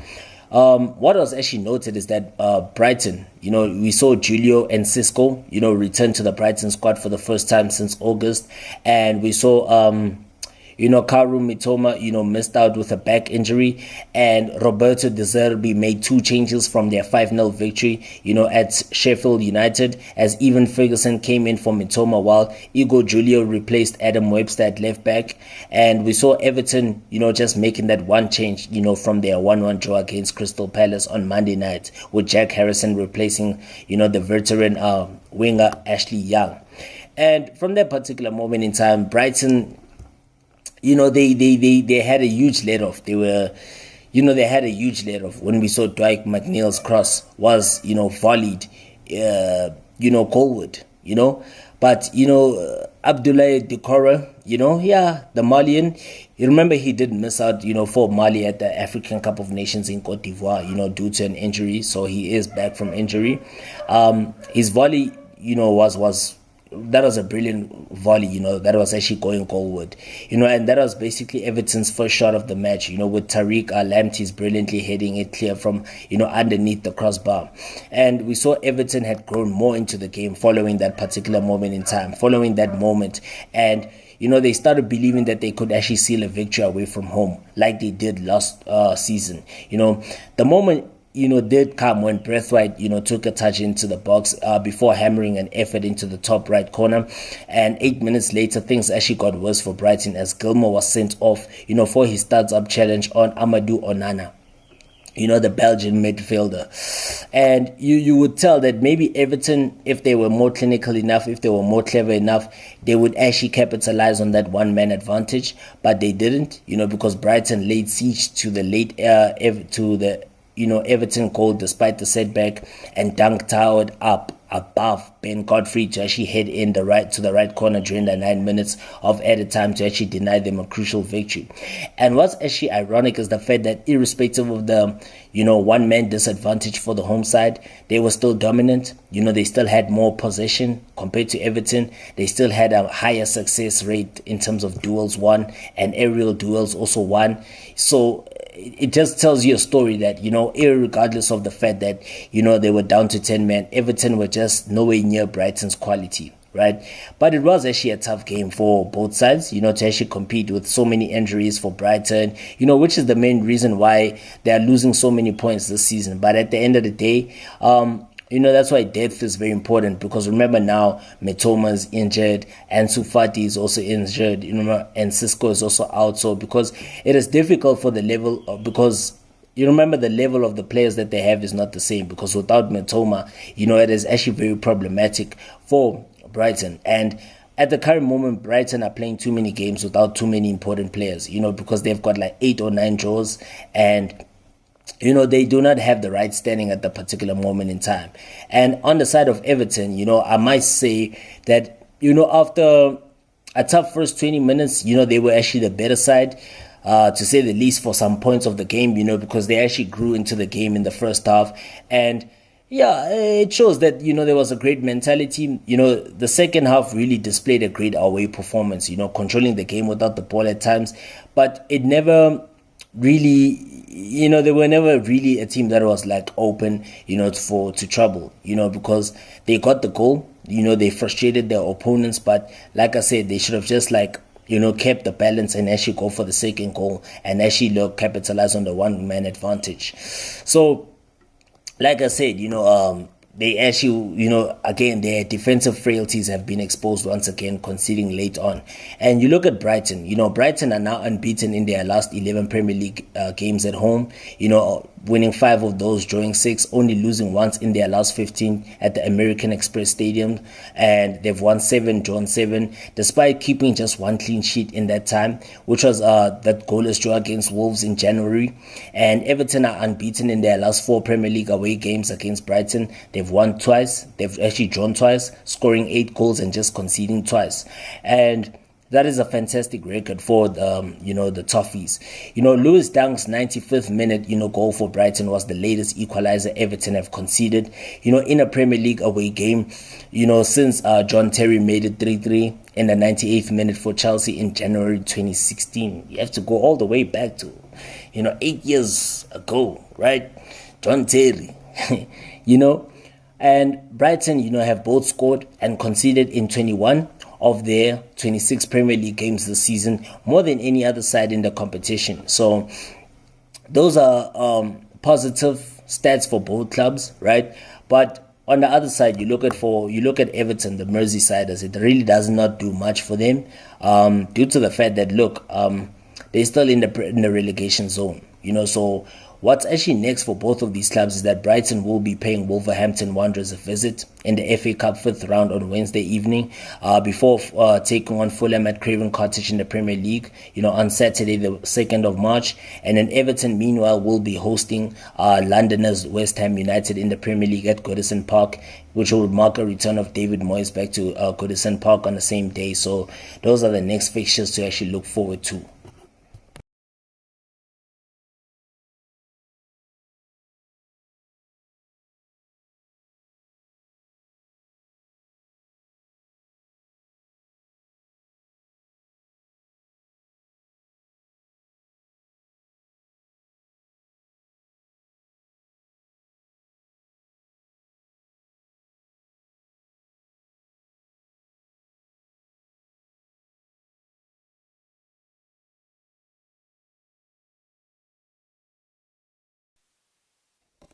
what was actually noted is that Brighton, we saw Julio and Cisco, return to the Brighton squad for the first time since August, and we saw Karu Mitoma, missed out with a back injury, and Roberto De Zerbi made 2 changes from their 5-0 victory, at Sheffield United, as Evan Ferguson came in for Mitoma, while Igor Julio replaced Adam Webster at left back, and we saw Everton, just making that 1 change, from their 1-1 draw against Crystal Palace on Monday night, with Jack Harrison replacing, the veteran winger Ashley Young. And from that particular moment in time, Brighton, they had a huge let-off. They had a huge let-off when we saw Dwight McNeil's cross was, volleyed, goalward, But, Abdoulaye Doucouré, the Malian, you remember he did miss out, for Mali at the African Cup of Nations in Cote d'Ivoire, due to an injury. So he is back from injury. His volley, that was a brilliant volley, that was actually going goalward, and that was basically Everton's first shot of the match, with Tariq Lamptey brilliantly heading it clear from, underneath the crossbar. And we saw Everton had grown more into the game following that particular moment in time, following that moment. And, they started believing that they could actually seal a victory away from home, like they did last season. The moment did come when Braithwaite, took a touch into the box before hammering an effort into the top right corner. And 8 minutes later, things actually got worse for Brighton as Gilmour was sent off, for his studs-up challenge on Amadou Onana. the Belgian midfielder. And you would tell that maybe Everton, if they were more clinical enough, if they were more clever enough, they would actually capitalize on that one-man advantage, but they didn't, because Brighton laid siege to the Everton goal despite the setback, and Dunk towered up above Ben Godfrey to actually head in the right corner during the 9 minutes of added time to actually deny them a crucial victory. And what's actually ironic is the fact that irrespective of the one-man disadvantage for the home side, they were still dominant. They still had more possession compared to Everton. They still had a higher success rate in terms of duels won, and aerial duels also won. So it just tells you a story that, irregardless of the fact that, they were down to 10 men, Everton were just nowhere near Brighton's quality, right? But it was actually a tough game for both sides, to actually compete with so many injuries for Brighton, which is the main reason why they are losing so many points this season. But at the end of the day, that's why depth is very important, because remember now, Mitoma is injured, Ansu Fati is also injured, and Cisco is also out. So because it is difficult for the level, because you remember the level of the players that they have is not the same, because without Mitoma, it is actually very problematic for Brighton. And at the current moment, Brighton are playing too many games without too many important players, because they've got like 8 or 9 draws, and they do not have the right standing at the particular moment in time. And on the side of Everton, I might say that, after a tough first 20 minutes, they were actually the better side, to say the least, for some points of the game, because they actually grew into the game in the first half. And yeah, it shows that, there was a great mentality. The second half really displayed a great away performance, controlling the game without the ball at times. But it never really, they were never really a team that was like open, to trouble, because they got the goal, they frustrated their opponents. But like I said, they should have just kept the balance and actually go for the second goal and actually capitalize on the one-man advantage. So, like I said, they actually, again, their defensive frailties have been exposed once again, conceding late on. And you look at Brighton, Brighton are now unbeaten in their last 11 Premier League games at home, winning 5 of those, drawing 6, only losing once in their last 15 at the American Express Stadium. And they've won 7, drawn 7, despite keeping just 1 clean sheet in that time, which was that goalless draw against Wolves in January. And Everton are unbeaten in their last 4 Premier League away games against Brighton. They've won twice, they've actually drawn twice, scoring 8 goals and just conceding twice. And that is a fantastic record for the Toffees. Lewis Dunk's 95th minute, goal for Brighton was the latest equalizer Everton have conceded, in a Premier League away game, since John Terry made it 3-3 in the 98th minute for Chelsea in January 2016. You have to go all the way back to, 8 years ago, right? John Terry, And Brighton, have both scored and conceded in 21 of their 26 Premier League games this season, more than any other side in the competition. So those are positive stats for both clubs, right? But on the other side, you look at Everton, the Merseysiders, it really does not do much for them, due to the fact that they're still in the relegation zone. So what's actually next for both of these clubs is that Brighton will be paying Wolverhampton Wanderers a visit in the FA Cup 5th round on Wednesday evening, before taking on Fulham at Craven Cottage in the Premier League, on Saturday the 2nd of March. And then Everton, meanwhile, will be hosting Londoners West Ham United in the Premier League at Goodison Park, which will mark a return of David Moyes back to Goodison Park on the same day. So those are the next fixtures to actually look forward to.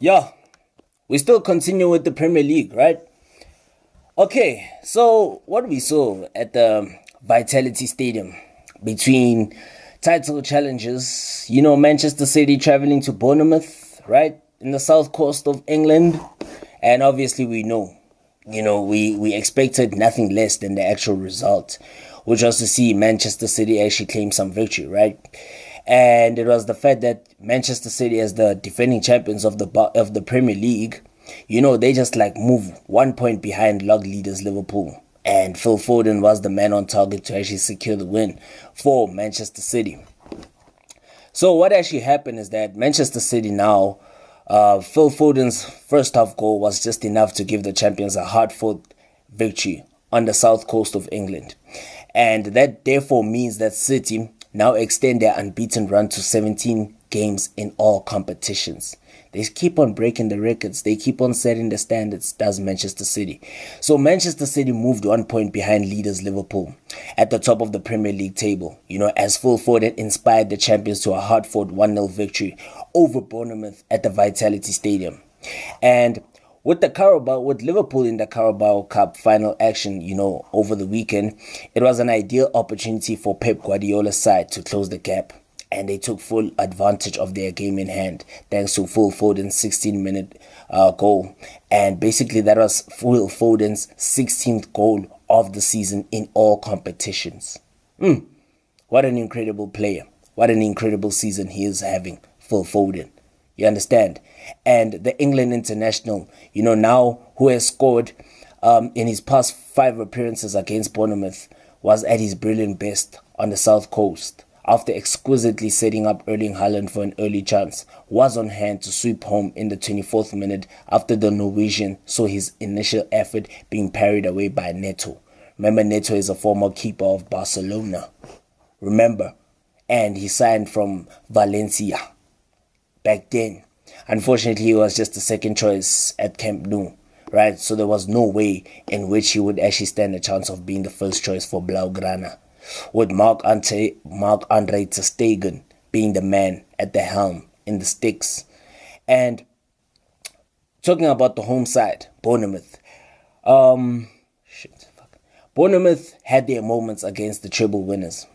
Yeah, we still continue with the Premier League, right? Okay, so what we saw at the Vitality Stadium between title challenges, Manchester City traveling to Bournemouth, right? In the south coast of England. And obviously we know, we expected nothing less than the actual result, which was to see Manchester City actually claim some victory, right? And it was the fact that Manchester City, as the defending champions of the Premier League, they just like move 1 point behind log leaders Liverpool. And Phil Foden was the man on target to actually secure the win for Manchester City. So what actually happened is that Manchester City now, Phil Foden's first half goal was just enough to give the champions a hard-fought victory on the south coast of England. And that therefore means that City now extend their unbeaten run to 17 games in all competitions. They keep on breaking the records. They keep on setting the standards, does Manchester City. So Manchester City moved 1 point behind leaders Liverpool at the top of the Premier League table, as Phil Foden inspired the champions to a hard-fought 1-0 victory over Bournemouth at the Vitality Stadium. And with Liverpool in the Carabao Cup final action, over the weekend, it was an ideal opportunity for Pep Guardiola's side to close the gap. And they took full advantage of their game in hand thanks to Phil Foden's 16-minute goal. And basically that was Phil Foden's 16th goal of the season in all competitions. What an incredible player. What an incredible season he is having, Phil Foden. You understand? And the England international, now who has scored in his past 5 appearances against Bournemouth, was at his brilliant best on the South Coast. After exquisitely setting up Erling Haaland for an early chance, was on hand to sweep home in the 24th minute after the Norwegian saw his initial effort being parried away by Neto. Remember, Neto is a former keeper of Barcelona. Remember? And he signed from Valencia back then. Unfortunately, he was just the second choice at Camp Nou, right? So there was no way in which he would actually stand a chance of being the first choice for Blaugrana, with Marc-Andre ter Stegen being the man at the helm in the sticks. And talking about the home side, Bournemouth. Bournemouth had their moments against the treble winners.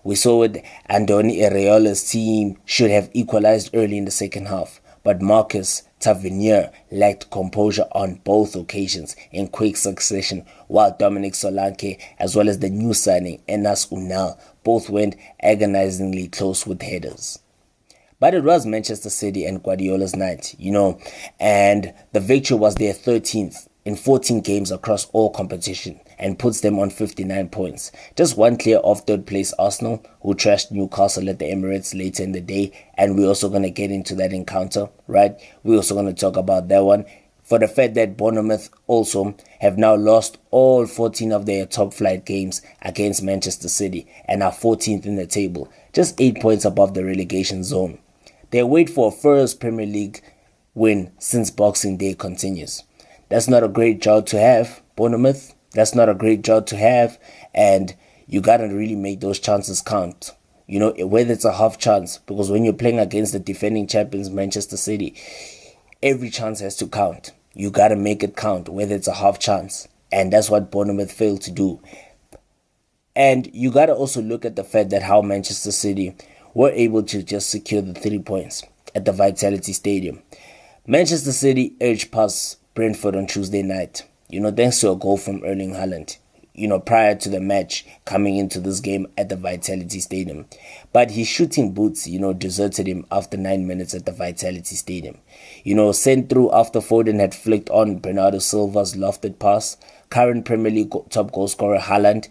We saw it. Andoni Iraola's team should have equalized early in the second half, but Marcus Tavernier lacked composure on both occasions in quick succession, while Dominic Solanke as well as the new signing Enas Unal both went agonizingly close with headers. But it was Manchester City and Guardiola's night, and the victory was their 13th in 14 games across all competition and puts them on 59 points. Just one clear off third place Arsenal, who trashed Newcastle at the Emirates later in the day, and we're also going to get into that encounter, right? We're also going to talk about that one. For the fact that Bournemouth also have now lost all 14 of their top flight games against Manchester City and are 14th in the table, just 8 points above the relegation zone. Their wait for a first Premier League win since Boxing Day continues. That's not a great job to have, Bournemouth. That's not a great job to have, and you gotta really make those chances count. Whether it's a half chance, because when you're playing against the defending champions Manchester City, every chance has to count. You gotta make it count, whether it's a half chance, and that's what Bournemouth failed to do. And you gotta also look at the fact that how Manchester City were able to just secure the 3 points at the Vitality Stadium. Manchester City edged past Brentford on Tuesday night, thanks to a goal from Erling Haaland, prior to the match coming into this game at the Vitality Stadium. But his shooting boots, deserted him after 9 minutes at the Vitality Stadium. Sent through after Foden had flicked on Bernardo Silva's lofted pass. Current Premier League top goal scorer Haaland,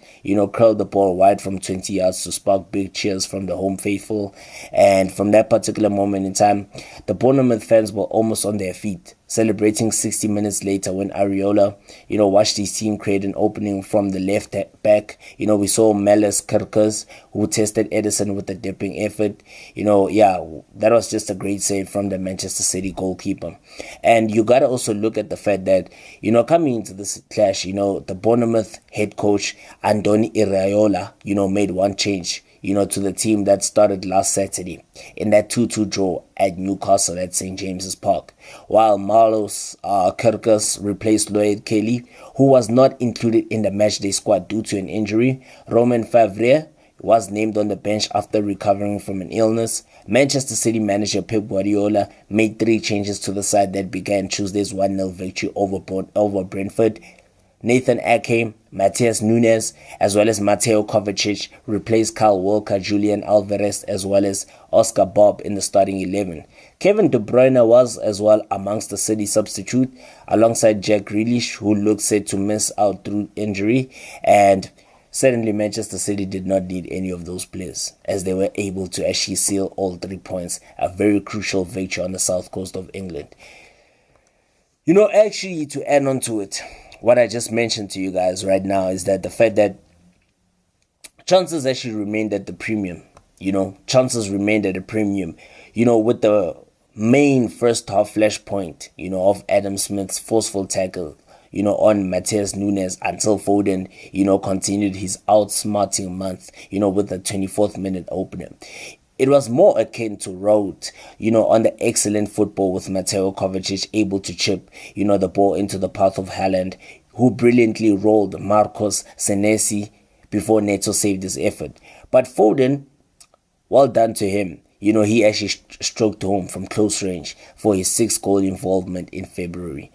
curled the ball wide from 20 yards to spark big cheers from the home faithful. And from that particular moment in time, the Bournemouth fans were almost on their feet, celebrating 60 minutes later when Areola, watched his team create an opening from the left back. We saw Melis Kirkers, who tested Edison with a dipping effort. That was just a great save from the Manchester City goalkeeper. And you got to also look at the fact that, coming into this clash, the Bournemouth head coach, Andoni Iraola, made one change, to the team that started last Saturday in that 2-2 draw at Newcastle at St. James's Park. While Marlos Kirkus replaced Lloyd Kelly, who was not included in the matchday squad due to an injury. Romain Favre was named on the bench after recovering from an illness. Manchester City manager Pep Guardiola made 3 changes to the side that began Tuesday's 1-0 victory over Brentford. Nathan Ake, Matheus Nunes, as well as Mateo Kovacic replaced Kyle Walker, Julian Alvarez, as well as Oscar Bob in the starting 11. Kevin De Bruyne was as well amongst the City substitute, alongside Jack Grealish, who looked set to miss out through injury, and certainly Manchester City did not need any of those players, as they were able to actually seal all 3 points, a very crucial victory on the south coast of England. Actually, to add on to it, what I just mentioned to you guys right now is that the fact that chances actually remained at the premium. Chances remained at a premium. With the main first half flashpoint, of Adam Smith's forceful tackle, on Matheus Nunes until Foden, continued his outsmarting month, with the 24th minute opener. It was more akin to rote, on the excellent football with Mateo Kovacic able to chip, the ball into the path of Haaland, who brilliantly rolled Marcos Senesi before Neto saved his effort. But Foden, well done to him. He actually stroked home from close range for his 6th goal involvement in February.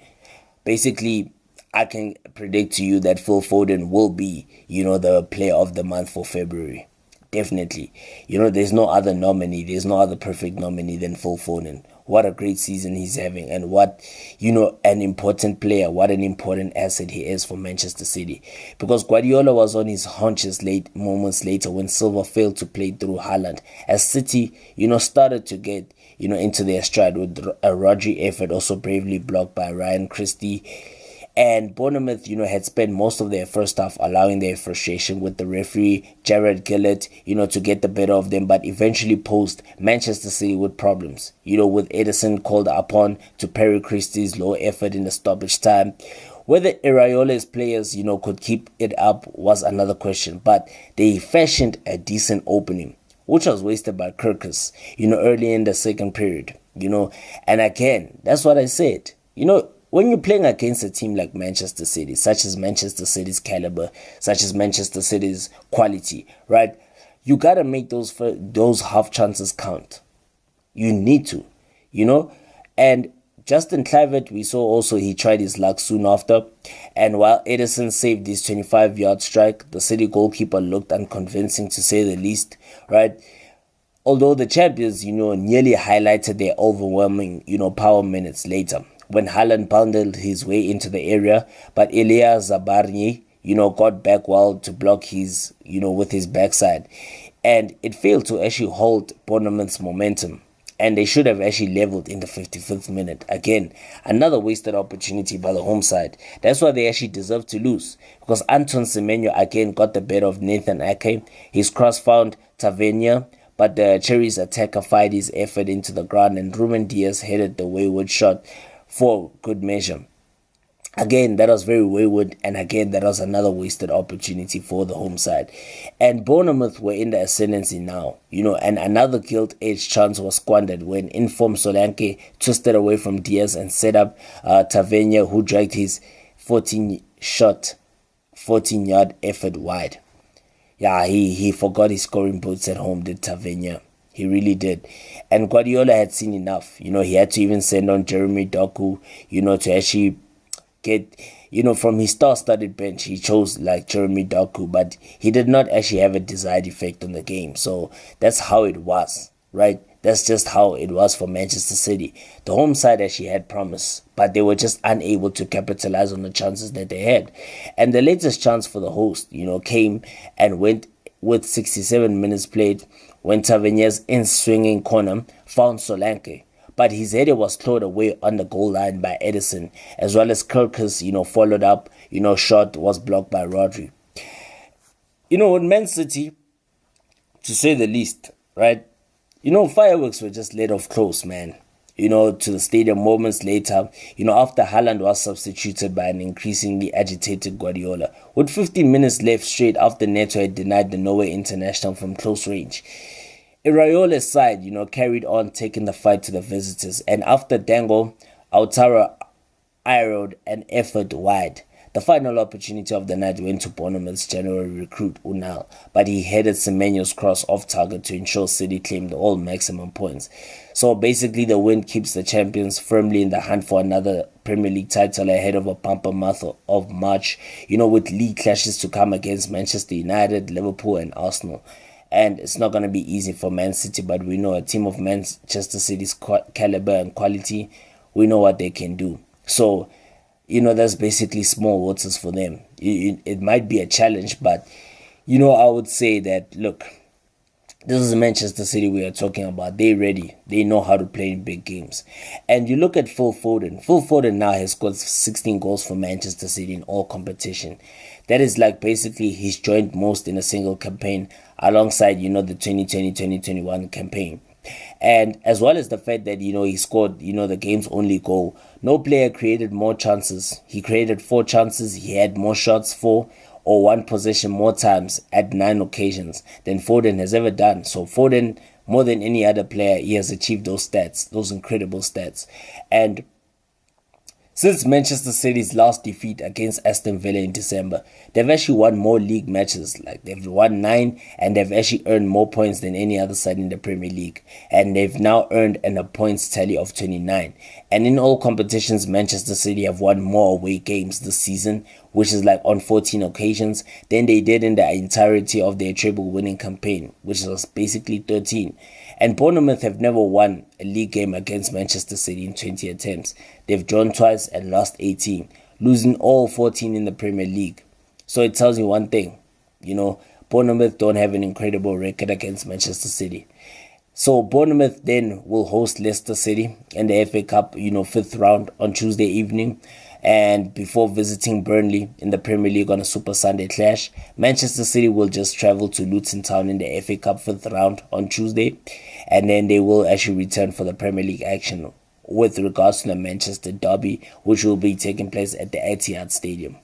Basically, I can predict to you that Phil Foden will be, the player of the month for February. Definitely. There's no other nominee. There's no other perfect nominee than Phil Foden. What a great season he's having, and what, an important player, what an important asset he is for Manchester City. Because Guardiola was on his haunches moments later when Silva failed to play through Haaland, as City, started to get, into their stride with a Rodri effort also bravely blocked by Ryan Christie. And Bournemouth, had spent most of their first half allowing their frustration with the referee, Jared Gillett, to get the better of them, but eventually posed Manchester City with problems, with Edison called upon to parry Christie's low effort in the stoppage time. Whether Iraola's players, could keep it up was another question, but they fashioned a decent opening, which was wasted by Kirkus, early in the second period, and again, that's what I said, when you're playing against a team like Manchester City, such as Manchester City's caliber, such as Manchester City's quality, right? You gotta make those half chances count. You need to, And Justin Kluivert, we saw also he tried his luck soon after. And while Edison saved his 25-yard strike, the City goalkeeper looked unconvincing to say the least, right? Although the champions, nearly highlighted their overwhelming, power minutes later, when Haaland bundled his way into the area, but Elia Zabarnyi, got back well to block his, with his backside. And it failed to actually hold Bournemouth's momentum. And they should have actually leveled in the 55th minute. Again, another wasted opportunity by the home side. That's why they actually deserve to lose. Because Anton Semenyo again got the better of Nathan Ake. His cross found Tavernier, but the Cherries attacker fired his effort into the ground and Ruben Diaz headed the wayward shot for good measure. Again, that was very wayward, and again, that was another wasted opportunity for the home side. And Bournemouth were in the ascendancy now, and another gilt-edged chance was squandered when informed Solanke twisted away from Diaz and set up Tavernier, who dragged his 14-yard effort wide. Yeah, he forgot his scoring boots at home, did Tavernier. He really did. And Guardiola had seen enough. He had to even send on Jeremy Doku, to actually get, from his star-studded bench, he chose like Jeremy Doku, but he did not actually have a desired effect on the game. So that's how it was, right? That's just how it was for Manchester City. The home side actually had promise, but they were just unable to capitalize on the chances that they had. And the latest chance for the host, came and went with 67 minutes played when Tavernier's in-swinging corner found Solanke. But his header was clawed away on the goal line by Edison, as well as Kirkus, followed up, shot was blocked by Rodri. With Man City, to say the least, right? Fireworks were just let off close, man. To the stadium moments later, after Haaland was substituted by an increasingly agitated Guardiola. With 15 minutes left straight after Neto had denied the Norway international from close range. Iraola's side, carried on taking the fight to the visitors. And after Dango, Autara arrowed an effort wide. The final opportunity of the night went to Bournemouth's January recruit Unal, but he headed Semenyo's cross off target to ensure City claimed all maximum points. So basically the win keeps the champions firmly in the hunt for another Premier League title ahead of a bumper month of March, with league clashes to come against Manchester United, Liverpool and Arsenal. And it's not going to be easy for Man City, but we know a team of Manchester City's caliber and quality, we know what they can do. So, that's basically small waters for them. It might be a challenge, but, I would say that, look, this is Manchester City we are talking about. They're ready. They know how to play in big games. And you look at Phil Foden. Phil Foden now has scored 16 goals for Manchester City in all competition. That is like basically his joint most in a single campaign alongside, the 2020-2021 campaign. And as well as the fact that, he scored, the game's only goal. No player created more chances. He created 4 chances. He had more shots, 4 or 1 possession more times at 9 occasions than Foden has ever done. So Foden, more than any other player, he has achieved those stats, those incredible stats. And since Manchester City's last defeat against Aston Villa in December, they've actually won more league matches. Like they've won 9 and they've actually earned more points than any other side in the Premier League. And they've now earned a points tally of 29. And in all competitions, Manchester City have won more away games this season, which is like on 14 occasions, than they did in the entirety of their treble winning campaign, which was basically 13. And Bournemouth have never won a league game against Manchester City in 20 attempts. They've drawn twice and lost 18, losing all 14 in the Premier League. So it tells you one thing, Bournemouth don't have an incredible record against Manchester City. So Bournemouth then will host Leicester City in the FA Cup, 5th round on Tuesday evening. And before visiting Burnley in the Premier League on a Super Sunday clash, Manchester City will just travel to Luton Town in the FA Cup 5th round on Tuesday. And then they will actually return for the Premier League action with regards to the Manchester Derby, which will be taking place at the Etihad Stadium.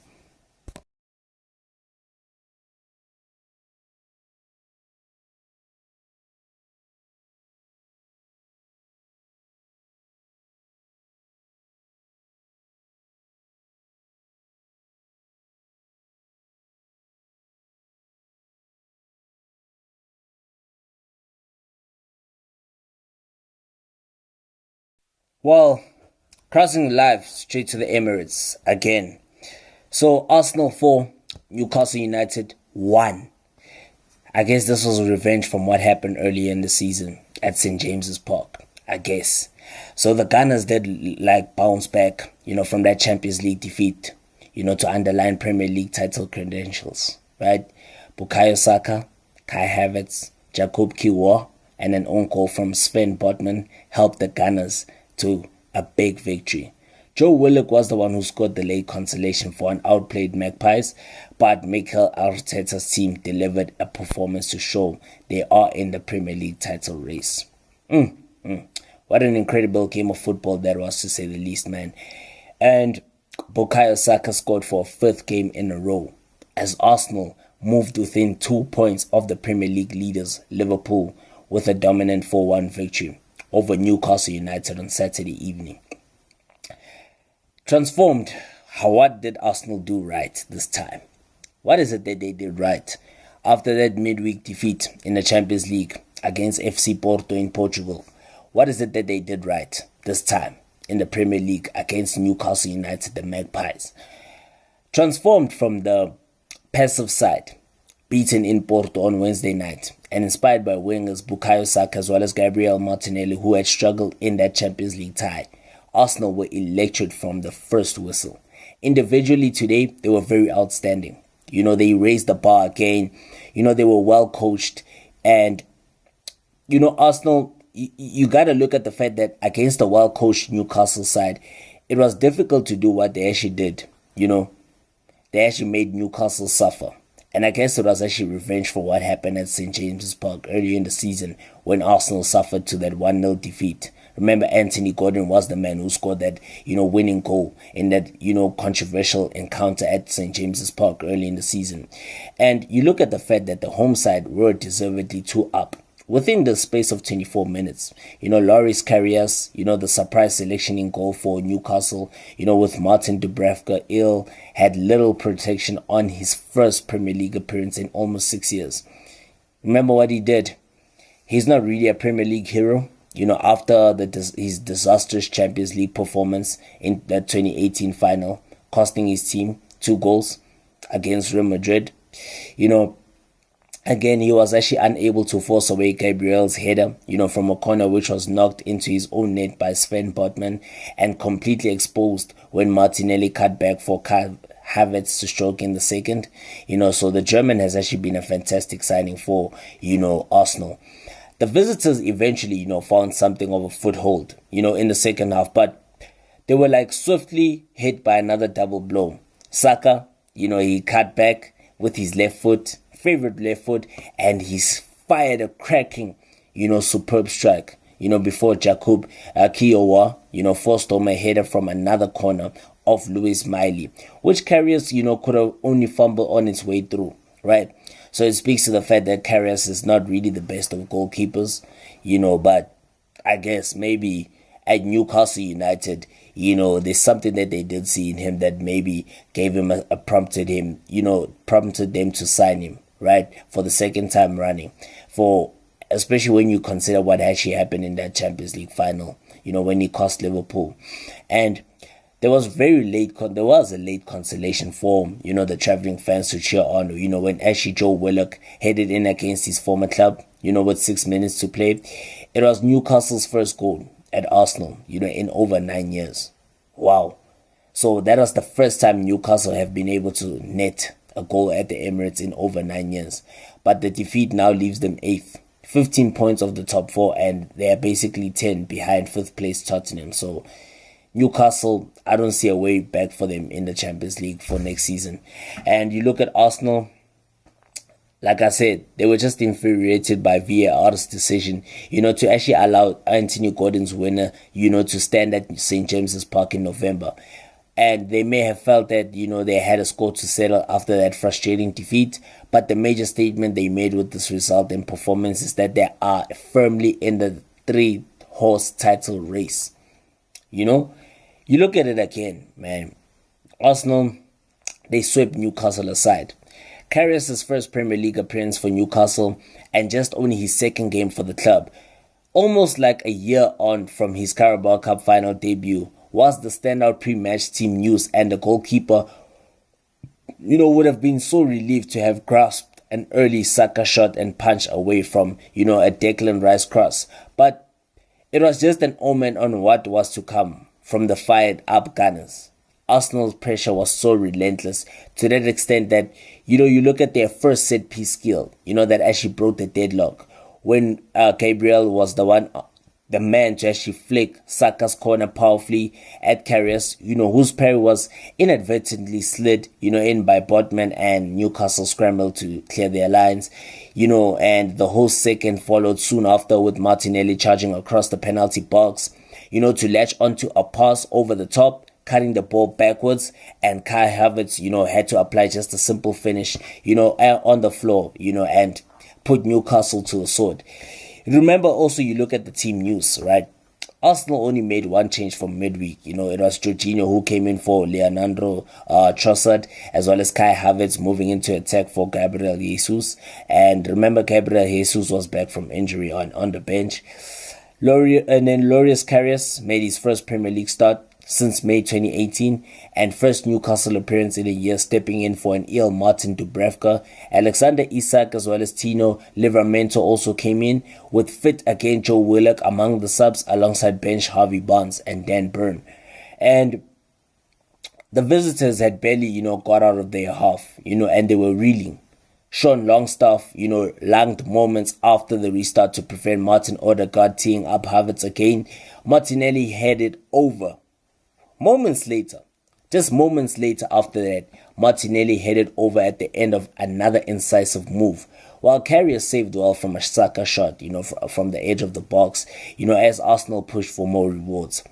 Well, crossing live straight to the Emirates again. So Arsenal 4, Newcastle United 1. I guess this was revenge from what happened earlier in the season at St. James's Park, I guess. So the Gunners did bounce back, from that Champions League defeat, to underline Premier League title credentials, right? Bukayo Saka, Kai Havertz, Jacob Kiwior, and an own goal from Sven Botman helped the Gunners to a big victory. Joe Willock was the one who scored the late consolation for an outplayed Magpies, but Mikel Arteta's team delivered a performance to show they are in the Premier League title race. What an incredible game of football that was, to say the least, man. And Bukayo Saka scored for a 5th game in a row as Arsenal moved within 2 points of the Premier League leaders, Liverpool, with a dominant 4-1 victory over Newcastle United on Saturday evening. Transformed, what did Arsenal do right this time? What is it that they did right after that midweek defeat in the Champions League against FC Porto in Portugal? What is it that they did right this time in the Premier League against Newcastle United, the Magpies? Transformed from the passive side, beaten in Porto on Wednesday night, and inspired by wingers Bukayo Saka as well as Gabriel Martinelli, who had struggled in that Champions League tie, Arsenal were electric from the first whistle. Individually today, they were very outstanding. They raised the bar again. They were well coached. And, Arsenal, you got to look at the fact that against a well-coached Newcastle side, it was difficult to do what they actually did. They actually made Newcastle suffer. And I guess it was actually revenge for what happened at St. James's Park earlier in the season when Arsenal suffered to that 1-0 defeat. Remember, Anthony Gordon was the man who scored that, winning goal in that, controversial encounter at St. James's Park early in the season. And you look at the fact that the home side were deservedly 2 up within the space of 24 minutes. Loris Karius, the surprise selection in goal for Newcastle, with Martin Dubravka ill, had little protection on his first Premier League appearance in almost 6 years. Remember what he did? He's not really a Premier League hero. After his disastrous Champions League performance in the 2018 final, costing his team 2 goals against Real Madrid. Again, he was actually unable to force away Gabriel's header, from a corner which was knocked into his own net by Sven Botman and completely exposed when Martinelli cut back for Havertz to stroke in the second. So the German has actually been a fantastic signing for, Arsenal. The visitors eventually, found something of a foothold, in the second half, but they were swiftly hit by another double blow. Saka, he cut back with his favorite left foot, and he's fired a cracking, superb strike, before Jakub Kiowa, forced home a header from another corner of Lewis Miley, which Karius, could have only fumbled on its way through, right? So it speaks to the fact that Karius is not really the best of goalkeepers, but I guess maybe at Newcastle United, there's something that they did see in him that maybe gave him prompted them to sign him, right, for the second time running, especially when you consider what actually happened in that Champions League final, when he cost Liverpool. And there was a late consolation for, the travelling fans to cheer on, when actually Joe Willock headed in against his former club, with 6 minutes to play. It was Newcastle's first goal at Arsenal, in over 9 years. Wow. So that was the first time Newcastle have been able to net a goal at the Emirates in over 9 years. But the defeat now leaves them 8th, 15 points of the top 4, and they are basically 10 behind 5th place Tottenham. So Newcastle, I don't see a way back for them in the Champions League for next season. And you look at Arsenal, like I said, they were just infuriated by VAR's decision, to actually allow Anthony Gordon's winner, to stand at St. James's Park in November. And they may have felt that, they had a score to settle after that frustrating defeat. But the major statement they made with this result and performance is that they are firmly in the 3-horse title race. You look at it again, man. Arsenal, they swept Newcastle aside. Karius' first Premier League appearance for Newcastle and just only his second game for the club. Almost like a year on from his Carabao Cup final debut was the standout pre-match team news, and the goalkeeper, would have been so relieved to have grasped an early Saka shot and punch away from, a Declan Rice cross. But it was just an omen on what was to come from the fired-up Gunners. Arsenal's pressure was so relentless to that extent that, you look at their first set-piece skill, that actually broke the deadlock when Gabriel was the man to actually flick Saka's corner powerfully at Karius, whose parry was inadvertently slid, in by Botman, and Newcastle scrambled to clear their lines, and the whole second followed soon after with Martinelli charging across the penalty box, to latch onto a pass over the top, cutting the ball backwards, and Kai Havertz, had to apply just a simple finish, on the floor, and put Newcastle to a sword. Remember also, you look at the team news, right? Arsenal only made one change from midweek. It was Jorginho who came in for Leandro Trossard, as well as Kai Havertz moving into attack for Gabriel Jesus. And remember, Gabriel Jesus was back from injury on the bench. Loris Karius made his first Premier League start since May 2018 and first Newcastle appearance in a year, stepping in for an ill Martin Dubravka. Alexander Isak as well as Tino Livramento also came in, with fit again Joe Willock among the subs alongside bench Harvey Barnes and Dan Burn. And the visitors had barely, got out of their half, and they were reeling. Sean Longstaff, langed moments after the restart to prevent Martin Odegaard teeing up Havertz again. Martinelli headed over. Moments later after that, Martinelli headed over at the end of another incisive move, while Karius saved well from a Saka shot, from the edge of the box, as Arsenal pushed for more rewards.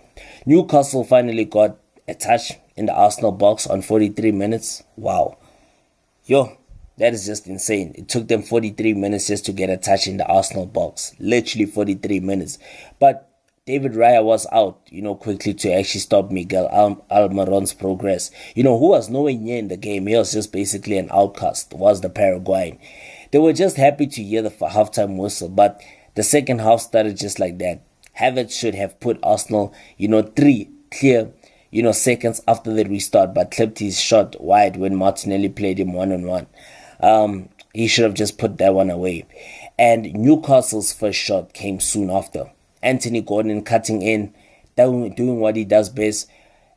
Newcastle finally got a touch in the Arsenal box on 43 minutes. Wow. That is just insane. It took them 43 minutes just to get a touch in the Arsenal box. Literally 43 minutes. But David Raya was out, quickly to actually stop Miguel Almiron's progress. Who was nowhere near in the game. He was just basically an outcast, was the Paraguayan. They were just happy to hear the halftime whistle, but the second half started just like that. Havertz should have put Arsenal, 3 clear, seconds after the restart, but clipped his shot wide when Martinelli played him one-on-one. He should have just put that one away. And Newcastle's first shot came soon after. Anthony Gordon cutting in, doing what he does best.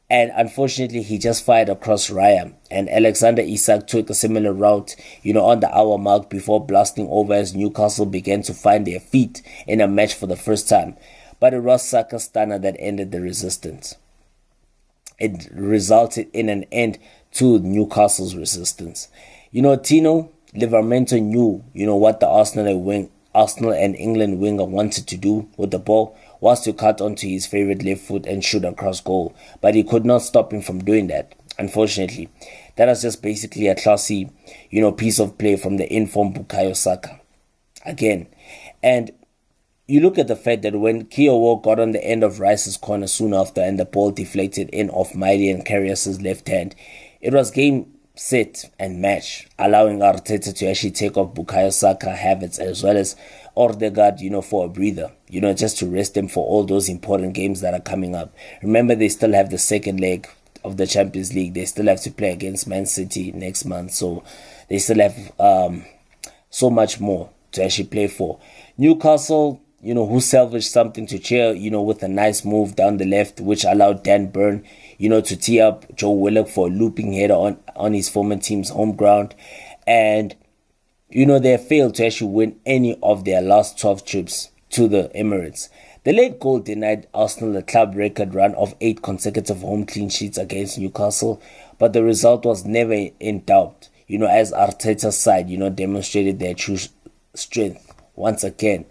And unfortunately, he just fired across Raya. And Alexander Isak took a similar route, on the hour mark before blasting over as Newcastle began to find their feet in a match for the first time. But it was Saka's stunner that ended the resistance. It resulted in an end to Newcastle's resistance. Tino Livramento knew, what the Arsenal and England winger wanted to do with the ball was to cut onto his favorite left foot and shoot across goal. But he could not stop him from doing that, unfortunately. That was just basically a classy, piece of play from the informed Bukayo Saka. Again. And you look at the fact that when Kiowo got on the end of Rice's corner soon after and the ball deflected in off Miley and Karius's left hand, it was game, set and match, allowing Arteta to actually take off Bukayo Saka, Havertz, as well as Odegaard, for a breather, just to rest them for all those important games that are coming up. Remember, they still have the second leg of the Champions League. They still have to play against Man City next month, so they still have so much more to actually play for. Newcastle, who salvaged something to cheer, with a nice move down the left, which allowed Dan Burn, to tee up Joe Willock for a looping header on his former team's home ground. And, they failed to actually win any of their last 12 trips to the Emirates. The late goal denied Arsenal a club record run of 8 consecutive home clean sheets against Newcastle, but the result was never in doubt, as Arteta's side, demonstrated their true strength once again.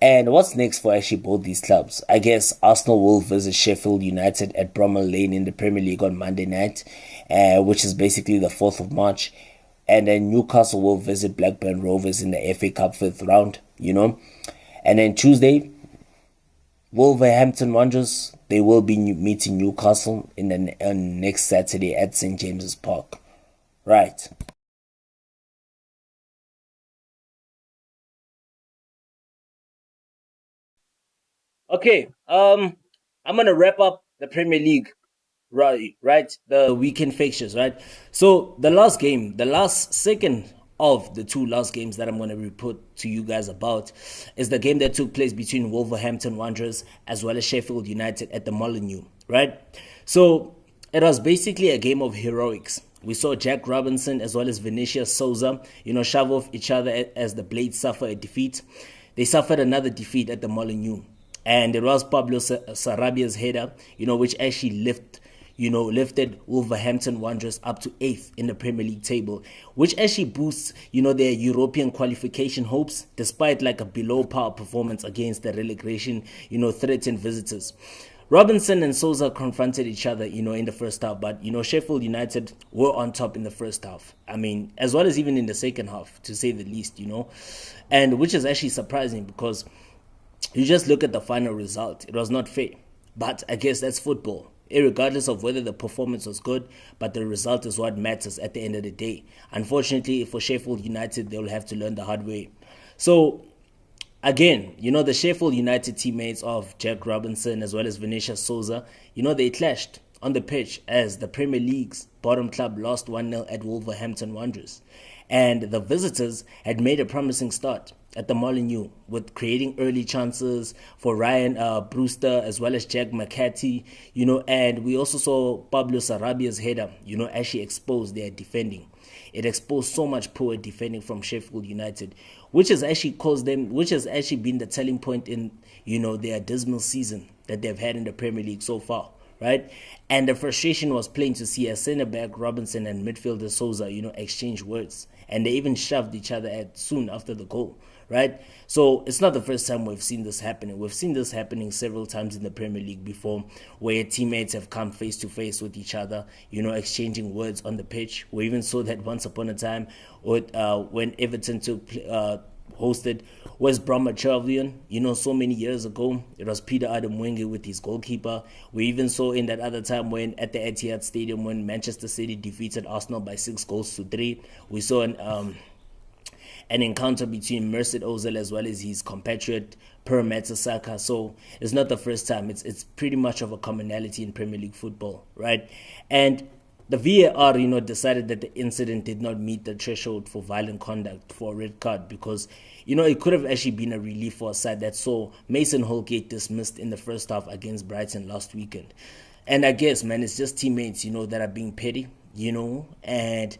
And what's next for actually both these clubs? I guess Arsenal will visit Sheffield United at Bramall Lane in the Premier League on Monday night, which is basically the 4th of March. And then Newcastle will visit Blackburn Rovers in the FA Cup 5th round, And then Tuesday, Wolverhampton Wanderers, they will be meeting Newcastle in the next Saturday at St. James's Park. Right. Okay, I'm gonna wrap up the Premier League, right, the weekend fixtures, right. So the last second of the 2 last games that I'm gonna report to you guys about is the game that took place between Wolverhampton Wanderers as well as Sheffield United at the Molineux, right. So it was basically a game of heroics. We saw Jack Robinson as well as Vinicius Souza, shove off each other as the Blades suffer a defeat. They suffered another defeat at the Molineux. And it was Pablo Sarabia's header, which actually lifted Wolverhampton Wanderers up to 8th in the Premier League table, which actually boosts, their European qualification hopes, despite like a below par performance against the relegation, threatened visitors. Robinson and Souza confronted each other, in the first half, but, Sheffield United were on top in the first half. I mean, as well as even in the second half, to say the least, and which is actually surprising because you just look at the final result. It was not fair. But I guess that's football. Irregardless of whether the performance was good, but the result is what matters at the end of the day. Unfortunately, for Sheffield United, they'll have to learn the hard way. So, again, the Sheffield United teammates of Jack Robinson as well as Vinicius Souza, they clashed on the pitch as the Premier League's bottom club lost 1-0 at Wolverhampton Wanderers. And the visitors had made a promising start at the Molineux with creating early chances for Ryan Brewster as well as Jack McCarthy, and we also saw Pablo Sarabia's header, actually expose their defending. It exposed so much poor defending from Sheffield United, which has actually been the telling point in, their dismal season that they've had in the Premier League so far. Right, and the frustration was plain to see as centre back Robinson and midfielder Souza, exchange words, and they even shoved each other soon after the goal. right? So it's not the first time we've seen this happening. We've seen this happening several times in the Premier League before, where teammates have come face to face with each other, exchanging words on the pitch. We even saw that once upon a time when Everton hosted West Bromwich Albion, so many years ago. It was Peter Adamwenge with his goalkeeper. We even saw in that other time when at the Etihad Stadium when Manchester City defeated Arsenal by 6-3. We saw an encounter between Mesut Ozil as well as his compatriot Per Mertesacker. So it's not the first time. It's pretty much of a commonality in Premier League football, right? And the VAR, decided that the incident did not meet the threshold for violent conduct for a red card because, it could have actually been a relief for a side that saw Mason Holgate dismissed in the first half against Brighton last weekend. And I guess, man, it's just teammates, that are being petty, and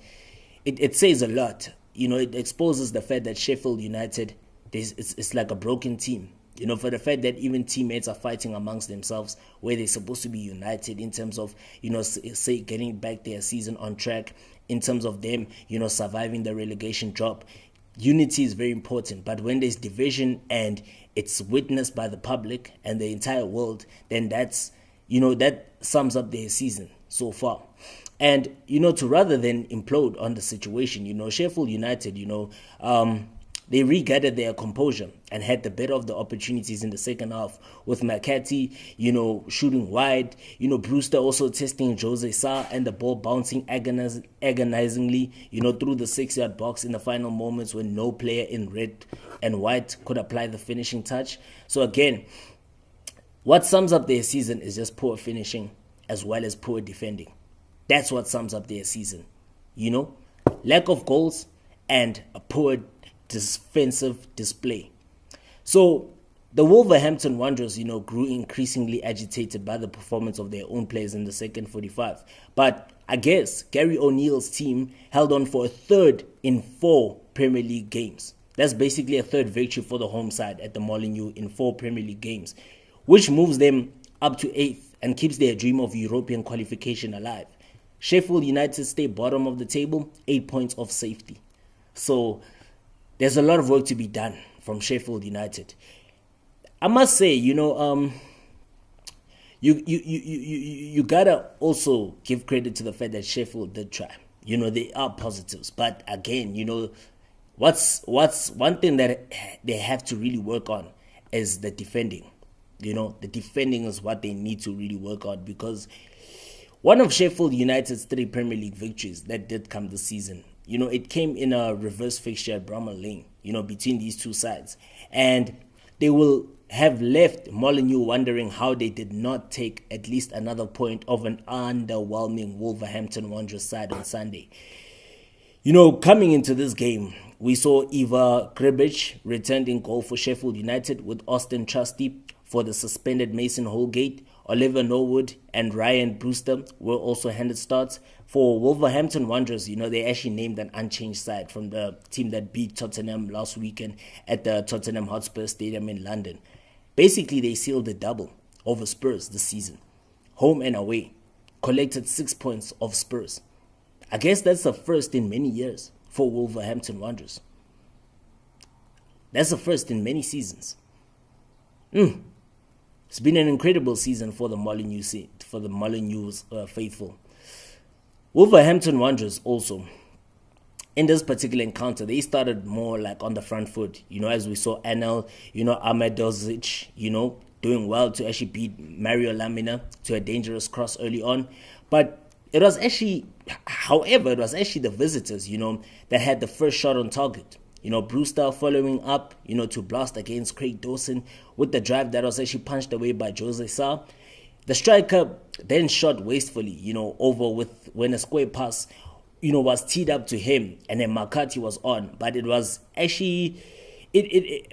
it says a lot. It exposes the fact that Sheffield United, it's like a broken team. For the fact that even teammates are fighting amongst themselves where they're supposed to be united in terms of, say, getting back their season on track, in terms of them, surviving the relegation drop. Unity is very important, but when there's division and it's witnessed by the public and the entire world, then that sums up their season so far. And, to rather than implode on the situation, Sheffield United, they regathered their composure and had the better of the opportunities in the second half with McCarthy, shooting wide, Brewster also testing Jose Sa and the ball bouncing agonizingly, through the 6-yard box in the final moments when no player in red and white could apply the finishing touch. So again, what sums up their season is just poor finishing as well as poor defending. That's what sums up their season, lack of goals and a poor defensive display. So the Wolverhampton Wanderers, grew increasingly agitated by the performance of their own players in the second 45. But I guess Gary O'Neill's team held on for a third in 4 Premier League games. That's basically a third victory for the home side at the Molineux in 4 Premier League games, which moves them up to 8th and keeps their dream of European qualification alive. Sheffield United stay bottom of the table, 8 points off safety. So there's a lot of work to be done from Sheffield United. I must say, you gotta also give credit to the fact that Sheffield did try. They are positives, but again, what's one thing that they have to really work on is the defending. The defending is what they need to really work on, because one of Sheffield United's 3 Premier League victories that did come this season, it came in a reverse fixture at Bramall Lane, between these two sides. And they will have left Molineux wondering how they did not take at least another point of an underwhelming Wolverhampton Wanderers side on Sunday. Coming into this game, we saw Iva Gribic returned in goal for Sheffield United, with Austin Trusty for the suspended Mason Holgate. Oliver Norwood and Ryan Brewster were also handed starts. For Wolverhampton Wanderers, they actually named an unchanged side from the team that beat Tottenham last weekend at the Tottenham Hotspur Stadium in London. Basically, they sealed the double over Spurs this season. Home and away. Collected 6 points of Spurs. I guess that's the first in many years for Wolverhampton Wanderers. That's the first in many seasons. It's been an incredible season for the Molineux faithful. Wolverhampton Wanderers also, in this particular encounter, they started more like on the front foot, as we saw Anel, Amadozic, doing well to actually beat Mario Lamina to a dangerous cross early on. But it was actually the visitors, that had the first shot on target. Brewster following up, to blast against Craig Dawson with the drive that was actually punched away by Jose Sa. The striker then shot wastefully, over with when a square pass, was teed up to him and then McCarthy was on. But it was actually,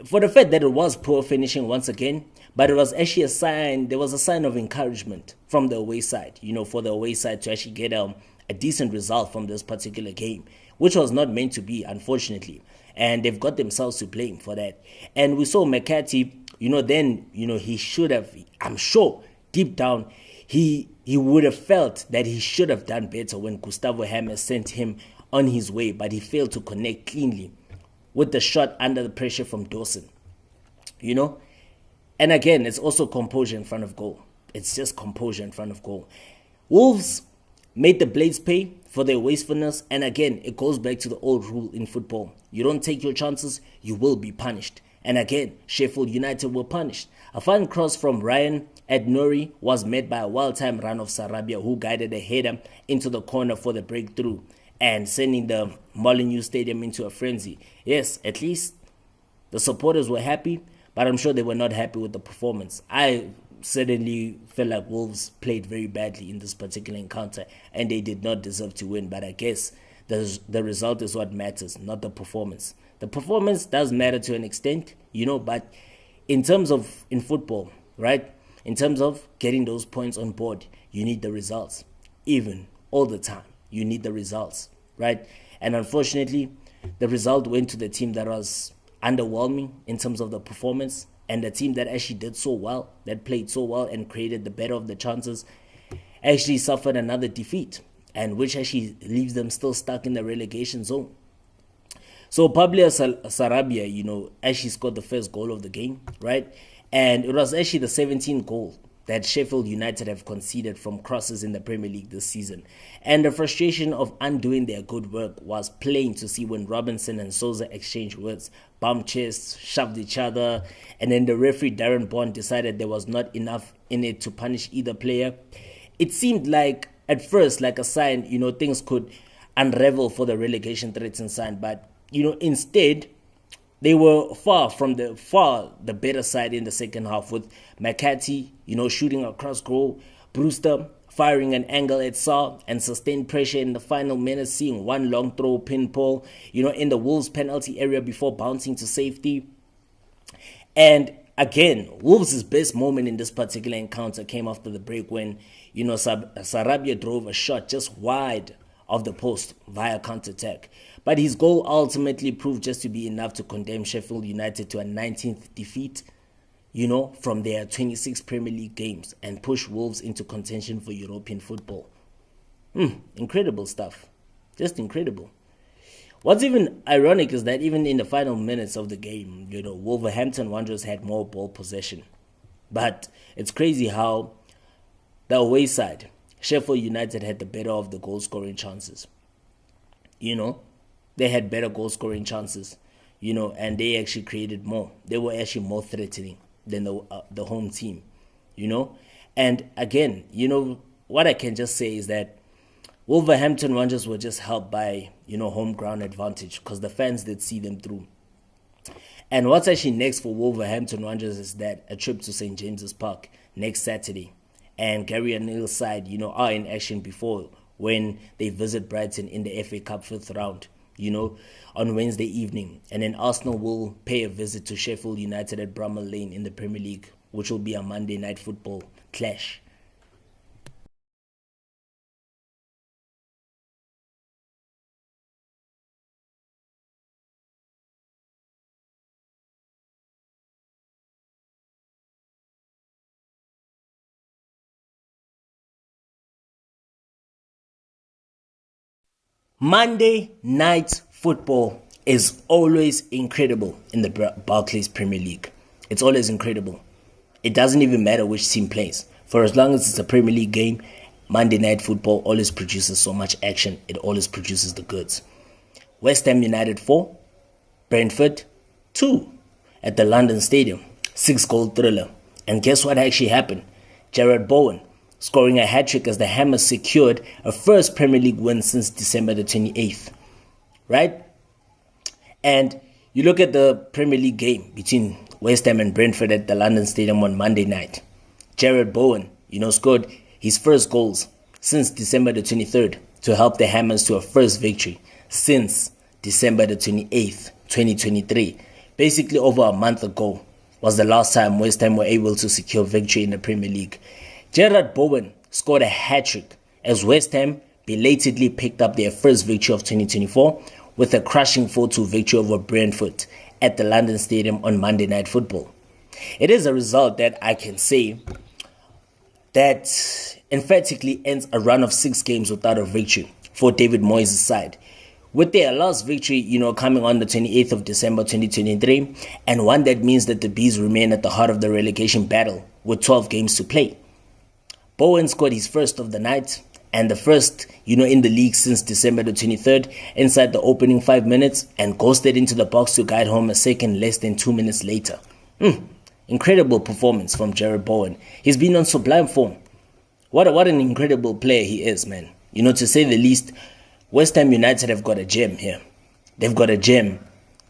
for the fact that it was poor finishing once again, but it was actually there was a sign of encouragement from the away side, for the away side to actually get a decent result from this particular game, which was not meant to be, unfortunately. And they've got themselves to blame for that. And we saw McCarthy, he should have, I'm sure, deep down, he would have felt that he should have done better when Gustavo Hammer sent him on his way, but he failed to connect cleanly with the shot under the pressure from Dawson. And again, it's also composure in front of goal. It's just composure in front of goal. Wolves made the Blades pay for their wastefulness, and again, it goes back to the old rule in football. You don't take your chances, you will be punished. And again, Sheffield United were punished. A fine cross from Ryan Adnori was met by a wild-time run of Sarabia, who guided a header into the corner for the breakthrough and sending the Molineux Stadium into a frenzy. Yes, at least the supporters were happy, but I'm sure they were not happy with the performance. I certainly feel like Wolves played very badly in this particular encounter, and they did not deserve to win. But I guess the result is what matters, not the performance. The performance does matter to an extent, but in football, right? In terms of getting those points on board, you need the results. Even all the time, you need the results, right? And unfortunately, the result went to the team that was underwhelming in terms of the performance, and the team that actually did so well, that played so well and created the better of the chances, actually suffered another defeat, and which actually leaves them still stuck in the relegation zone. So Pablo Sarabia, actually scored the first goal of the game, right? And it was actually the 17th goal that Sheffield United have conceded from crosses in the Premier League this season. And the frustration of undoing their good work was plain to see when Robinson and Souza exchanged words, bumped chests, shoved each other, and then the referee Darren Bond decided there was not enough in it to punish either player. It seemed like, at first, like a sign, things could unravel for the relegation threatened side, but, instead, they were far the better side in the second half, with McCarthy, shooting across goal, Brewster firing an angle at Sarr, and sustained pressure in the final minutes, seeing one long throw pinball, in the Wolves penalty area before bouncing to safety. And again, Wolves' best moment in this particular encounter came after the break when, Sarabia drove a shot just wide of the post via counter-attack. But his goal ultimately proved just to be enough to condemn Sheffield United to a 19th defeat, from their 26 Premier League games, and push Wolves into contention for European football. Incredible stuff. Just incredible. What's even ironic is that even in the final minutes of the game, Wolverhampton Wanderers had more ball possession. But it's crazy how the away side, Sheffield United, had the better of the goal-scoring chances. They had better goal-scoring chances, and they actually created more. They were actually more threatening than the home team, And again, what I can just say is that Wolverhampton Wanderers were just helped by, home ground advantage, because the fans did see them through. And what's actually next for Wolverhampton Wanderers is that a trip to St. James's Park next Saturday. And Gary O'Neill's side, are in action before when they visit Brighton in the FA Cup 5th round, on Wednesday evening. And then Arsenal will pay a visit to Sheffield United at Bramall Lane in the Premier League, which will be a Monday night football clash. Monday night football is always incredible in the Barclays Premier League. It's always incredible. It doesn't even matter which team plays. For as long as it's a Premier League game, Monday night football always produces so much action. It always produces the goods. West Ham United 4, Brentford 2 at the London Stadium. 6-goal thriller. And guess what actually happened? Jarrod Bowen scoring a hat-trick as the Hammers secured a first Premier League win since December the 28th, right? And you look at the Premier League game between West Ham and Brentford at the London Stadium on Monday night. Jarrod Bowen, scored his first goals since December the 23rd to help the Hammers to a first victory since December the 28th, 2023. Basically over a month ago was the last time West Ham were able to secure victory in the Premier League. Jarrod Bowen scored a hat-trick as West Ham belatedly picked up their first victory of 2024 with a crushing 4-2 victory over Brentford at the London Stadium on Monday Night Football. It is a result that I can say that emphatically ends a run of 6 games without a victory for David Moyes' side, With their last victory, coming on the 28th of December 2023, and one that means that the Bees remain at the heart of the relegation battle with 12 games to play. Bowen scored his first of the night, and the first, in the league since December the 23rd, inside the opening 5 minutes, and ghosted into the box to guide home a second less than 2 minutes later. Incredible performance from Jared Bowen. He's been on sublime form. What an incredible player he is, man. To say the least, West Ham United have got a gem here. They've got a gem,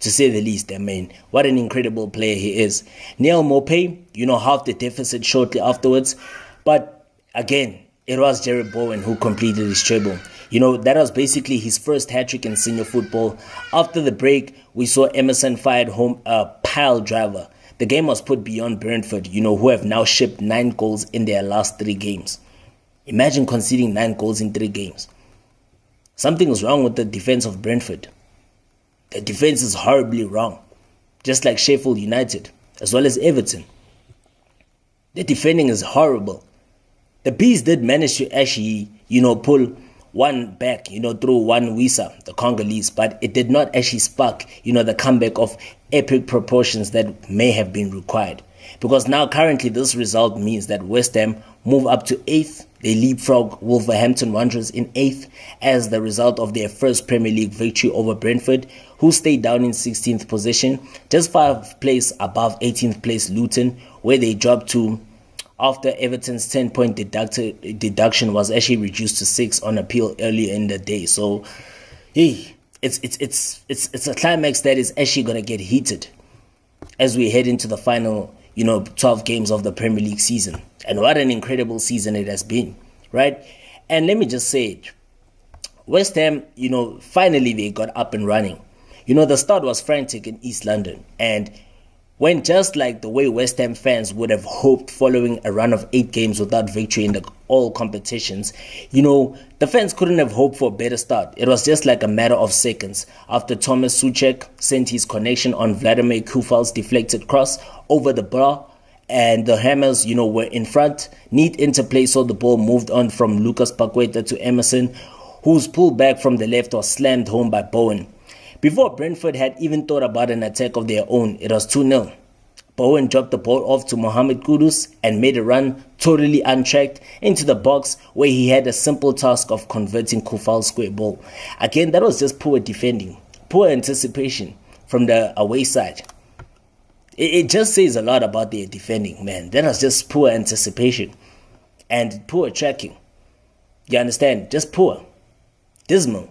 to say the least. I mean, what an incredible player he is. Neil Maupay, halved the deficit shortly afterwards. But again, it was Jared Bowen who completed his treble. That was basically his first hat-trick in senior football. After the break, we saw Emerson fired home a pile driver. The game was put beyond Brentford, who have now shipped 9 goals in their last 3 games. Imagine conceding 9 goals in 3 games. Something is wrong with the defense of Brentford. The defense is horribly wrong. Just like Sheffield United, as well as Everton. The defending is horrible. The Bees did manage to actually, pull one back, through one Wisa, the Congolese, but it did not actually spark, the comeback of epic proportions that may have been required. Because now currently this result means that West Ham move up to 8th. They leapfrog Wolverhampton Wanderers in 8th as the result of their first Premier League victory over Brentford, who stayed down in 16th position, just 5 places above 18th place Luton, where they dropped to after Everton's 10-point deduction was actually reduced to 6 on appeal earlier in the day. So, hey, it's a climax that is actually going to get heated as we head into the final 12 games of the Premier League season. And what an incredible season it has been, right? And let me just say it. West Ham, finally they got up and running. The start was frantic in East London and went just like the way West Ham fans would have hoped following a run of 8 games without victory in all competitions. The fans couldn't have hoped for a better start. It was just like a matter of seconds after Thomas Souček sent his connection on Vladimir Kufal's deflected cross over the bar, and the Hammers, were in front. Neat interplay saw the ball moved on from Lucas Paqueta to Emerson, whose pull back from the left was slammed home by Bowen. Before Brentford had even thought about an attack of their own, it was 2-0. Bowen dropped the ball off to Mohamed Kudus and made a run totally untracked into the box, where he had a simple task of converting Kufal's square ball. Again, that was just poor defending, poor anticipation from the away side. It just says a lot about their defending, man. That was just poor anticipation and poor tracking. You understand? Just poor. Dismal.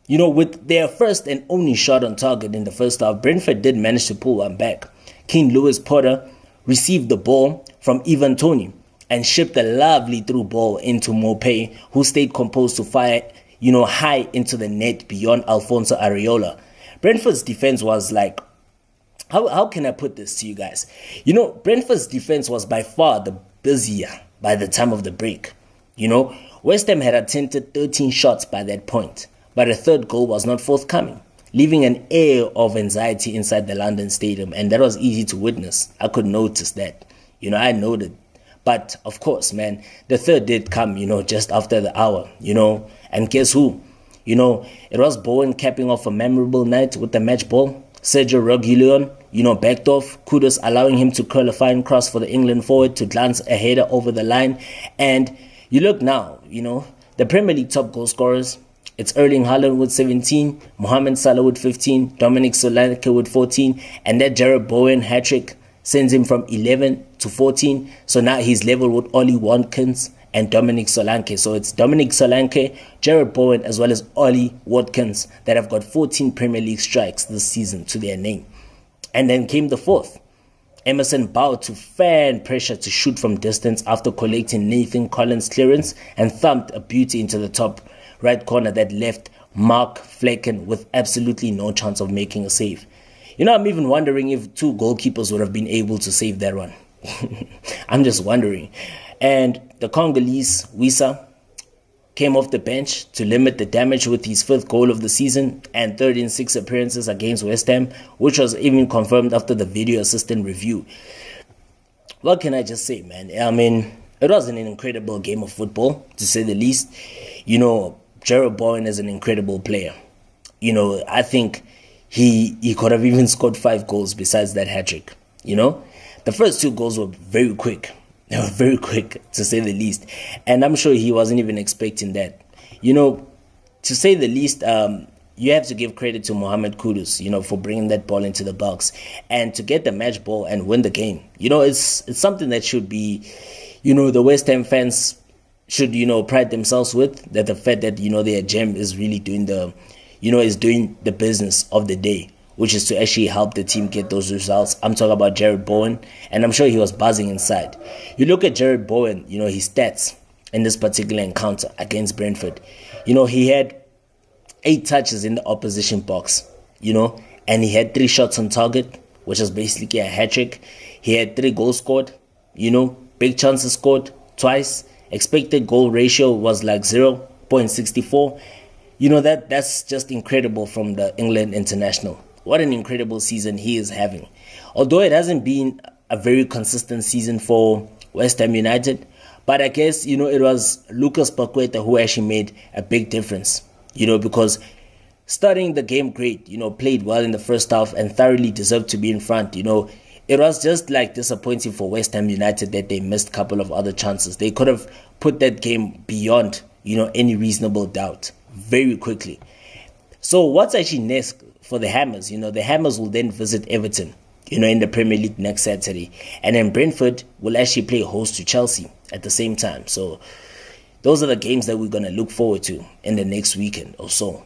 With their first and only shot on target in the first half, Brentford did manage to pull one back. King Lewis Potter received the ball from Ivan Toney and shipped a lovely through ball into Maupay, who stayed composed to fire, high into the net beyond Alfonso Areola. Brentford's defense was like, how can I put this to you guys? Brentford's defense was by far the busier by the time of the break. West Ham had attempted 13 shots by that point, but a third goal was not forthcoming, leaving an air of anxiety inside the London Stadium, and that was easy to witness. I could notice that. I noted. But, of course, man, the third did come, just after the hour, and guess who? It was Bowen capping off a memorable night with the match ball. Sergio Reguilon, backed off, Kudus allowing him to curl a fine cross for the England forward to glance a header over the line. And you look now, the Premier League top goal scorers, it's Erling Haaland with 17, Mohamed Salah with 15, Dominic Solanke with 14, and that Jared Bowen hat-trick sends him from 11 to 14. So now he's level with Ollie Watkins and Dominic Solanke. So it's Dominic Solanke, Jared Bowen, as well as Ollie Watkins that have got 14 Premier League strikes this season to their name. And then came the fourth. Emerson bowed to fan pressure to shoot from distance after collecting Nathan Collins' clearance and thumped a beauty into the top right corner that left Mark Flecken with absolutely no chance of making a save. I'm even wondering if 2 goalkeepers would have been able to save that one. I'm just wondering. And the Congolese, Wisa, came off the bench to limit the damage with his 5th goal of the season and 3rd in 6 appearances against West Ham, which was even confirmed after the video assistant review. What can I just say, man? I mean, it was an incredible game of football, to say the least. Jared Bowen is an incredible player. I think he could have even scored 5 goals besides that hat-trick. The first 2 goals were very quick. They were very quick, to say the least. And I'm sure he wasn't even expecting that. To say the least, you have to give credit to Mohamed Kudus, for bringing that ball into the box and to get the match ball and win the game. It's something that should be, the West Ham fans should, pride themselves with, that the fact that, their gem is really doing the business of the day, which is to actually help the team get those results. I'm talking about Jared Bowen, and I'm sure he was buzzing inside. You look at Jared Bowen, his stats in this particular encounter against Brentford. He had 8 touches in the opposition box, and he had 3 shots on target, which is basically a hat-trick. He had 3 goals scored, big chances scored twice. Expected goal ratio was like 0.64. That's just incredible from the England international. What an incredible season he is having. Although it hasn't been a very consistent season for West Ham United, but I guess, it was Lucas Paqueta who actually made a big difference, because starting the game great, played well in the first half and thoroughly deserved to be in front. It was just like disappointing for West Ham United that they missed a couple of other chances. They could have put that game beyond, any reasonable doubt very quickly. So what's actually next for the Hammers? The Hammers will then visit Everton, in the Premier League next Saturday. And then Brentford will actually play host to Chelsea at the same time. So those are the games that we're going to look forward to in the next weekend or so.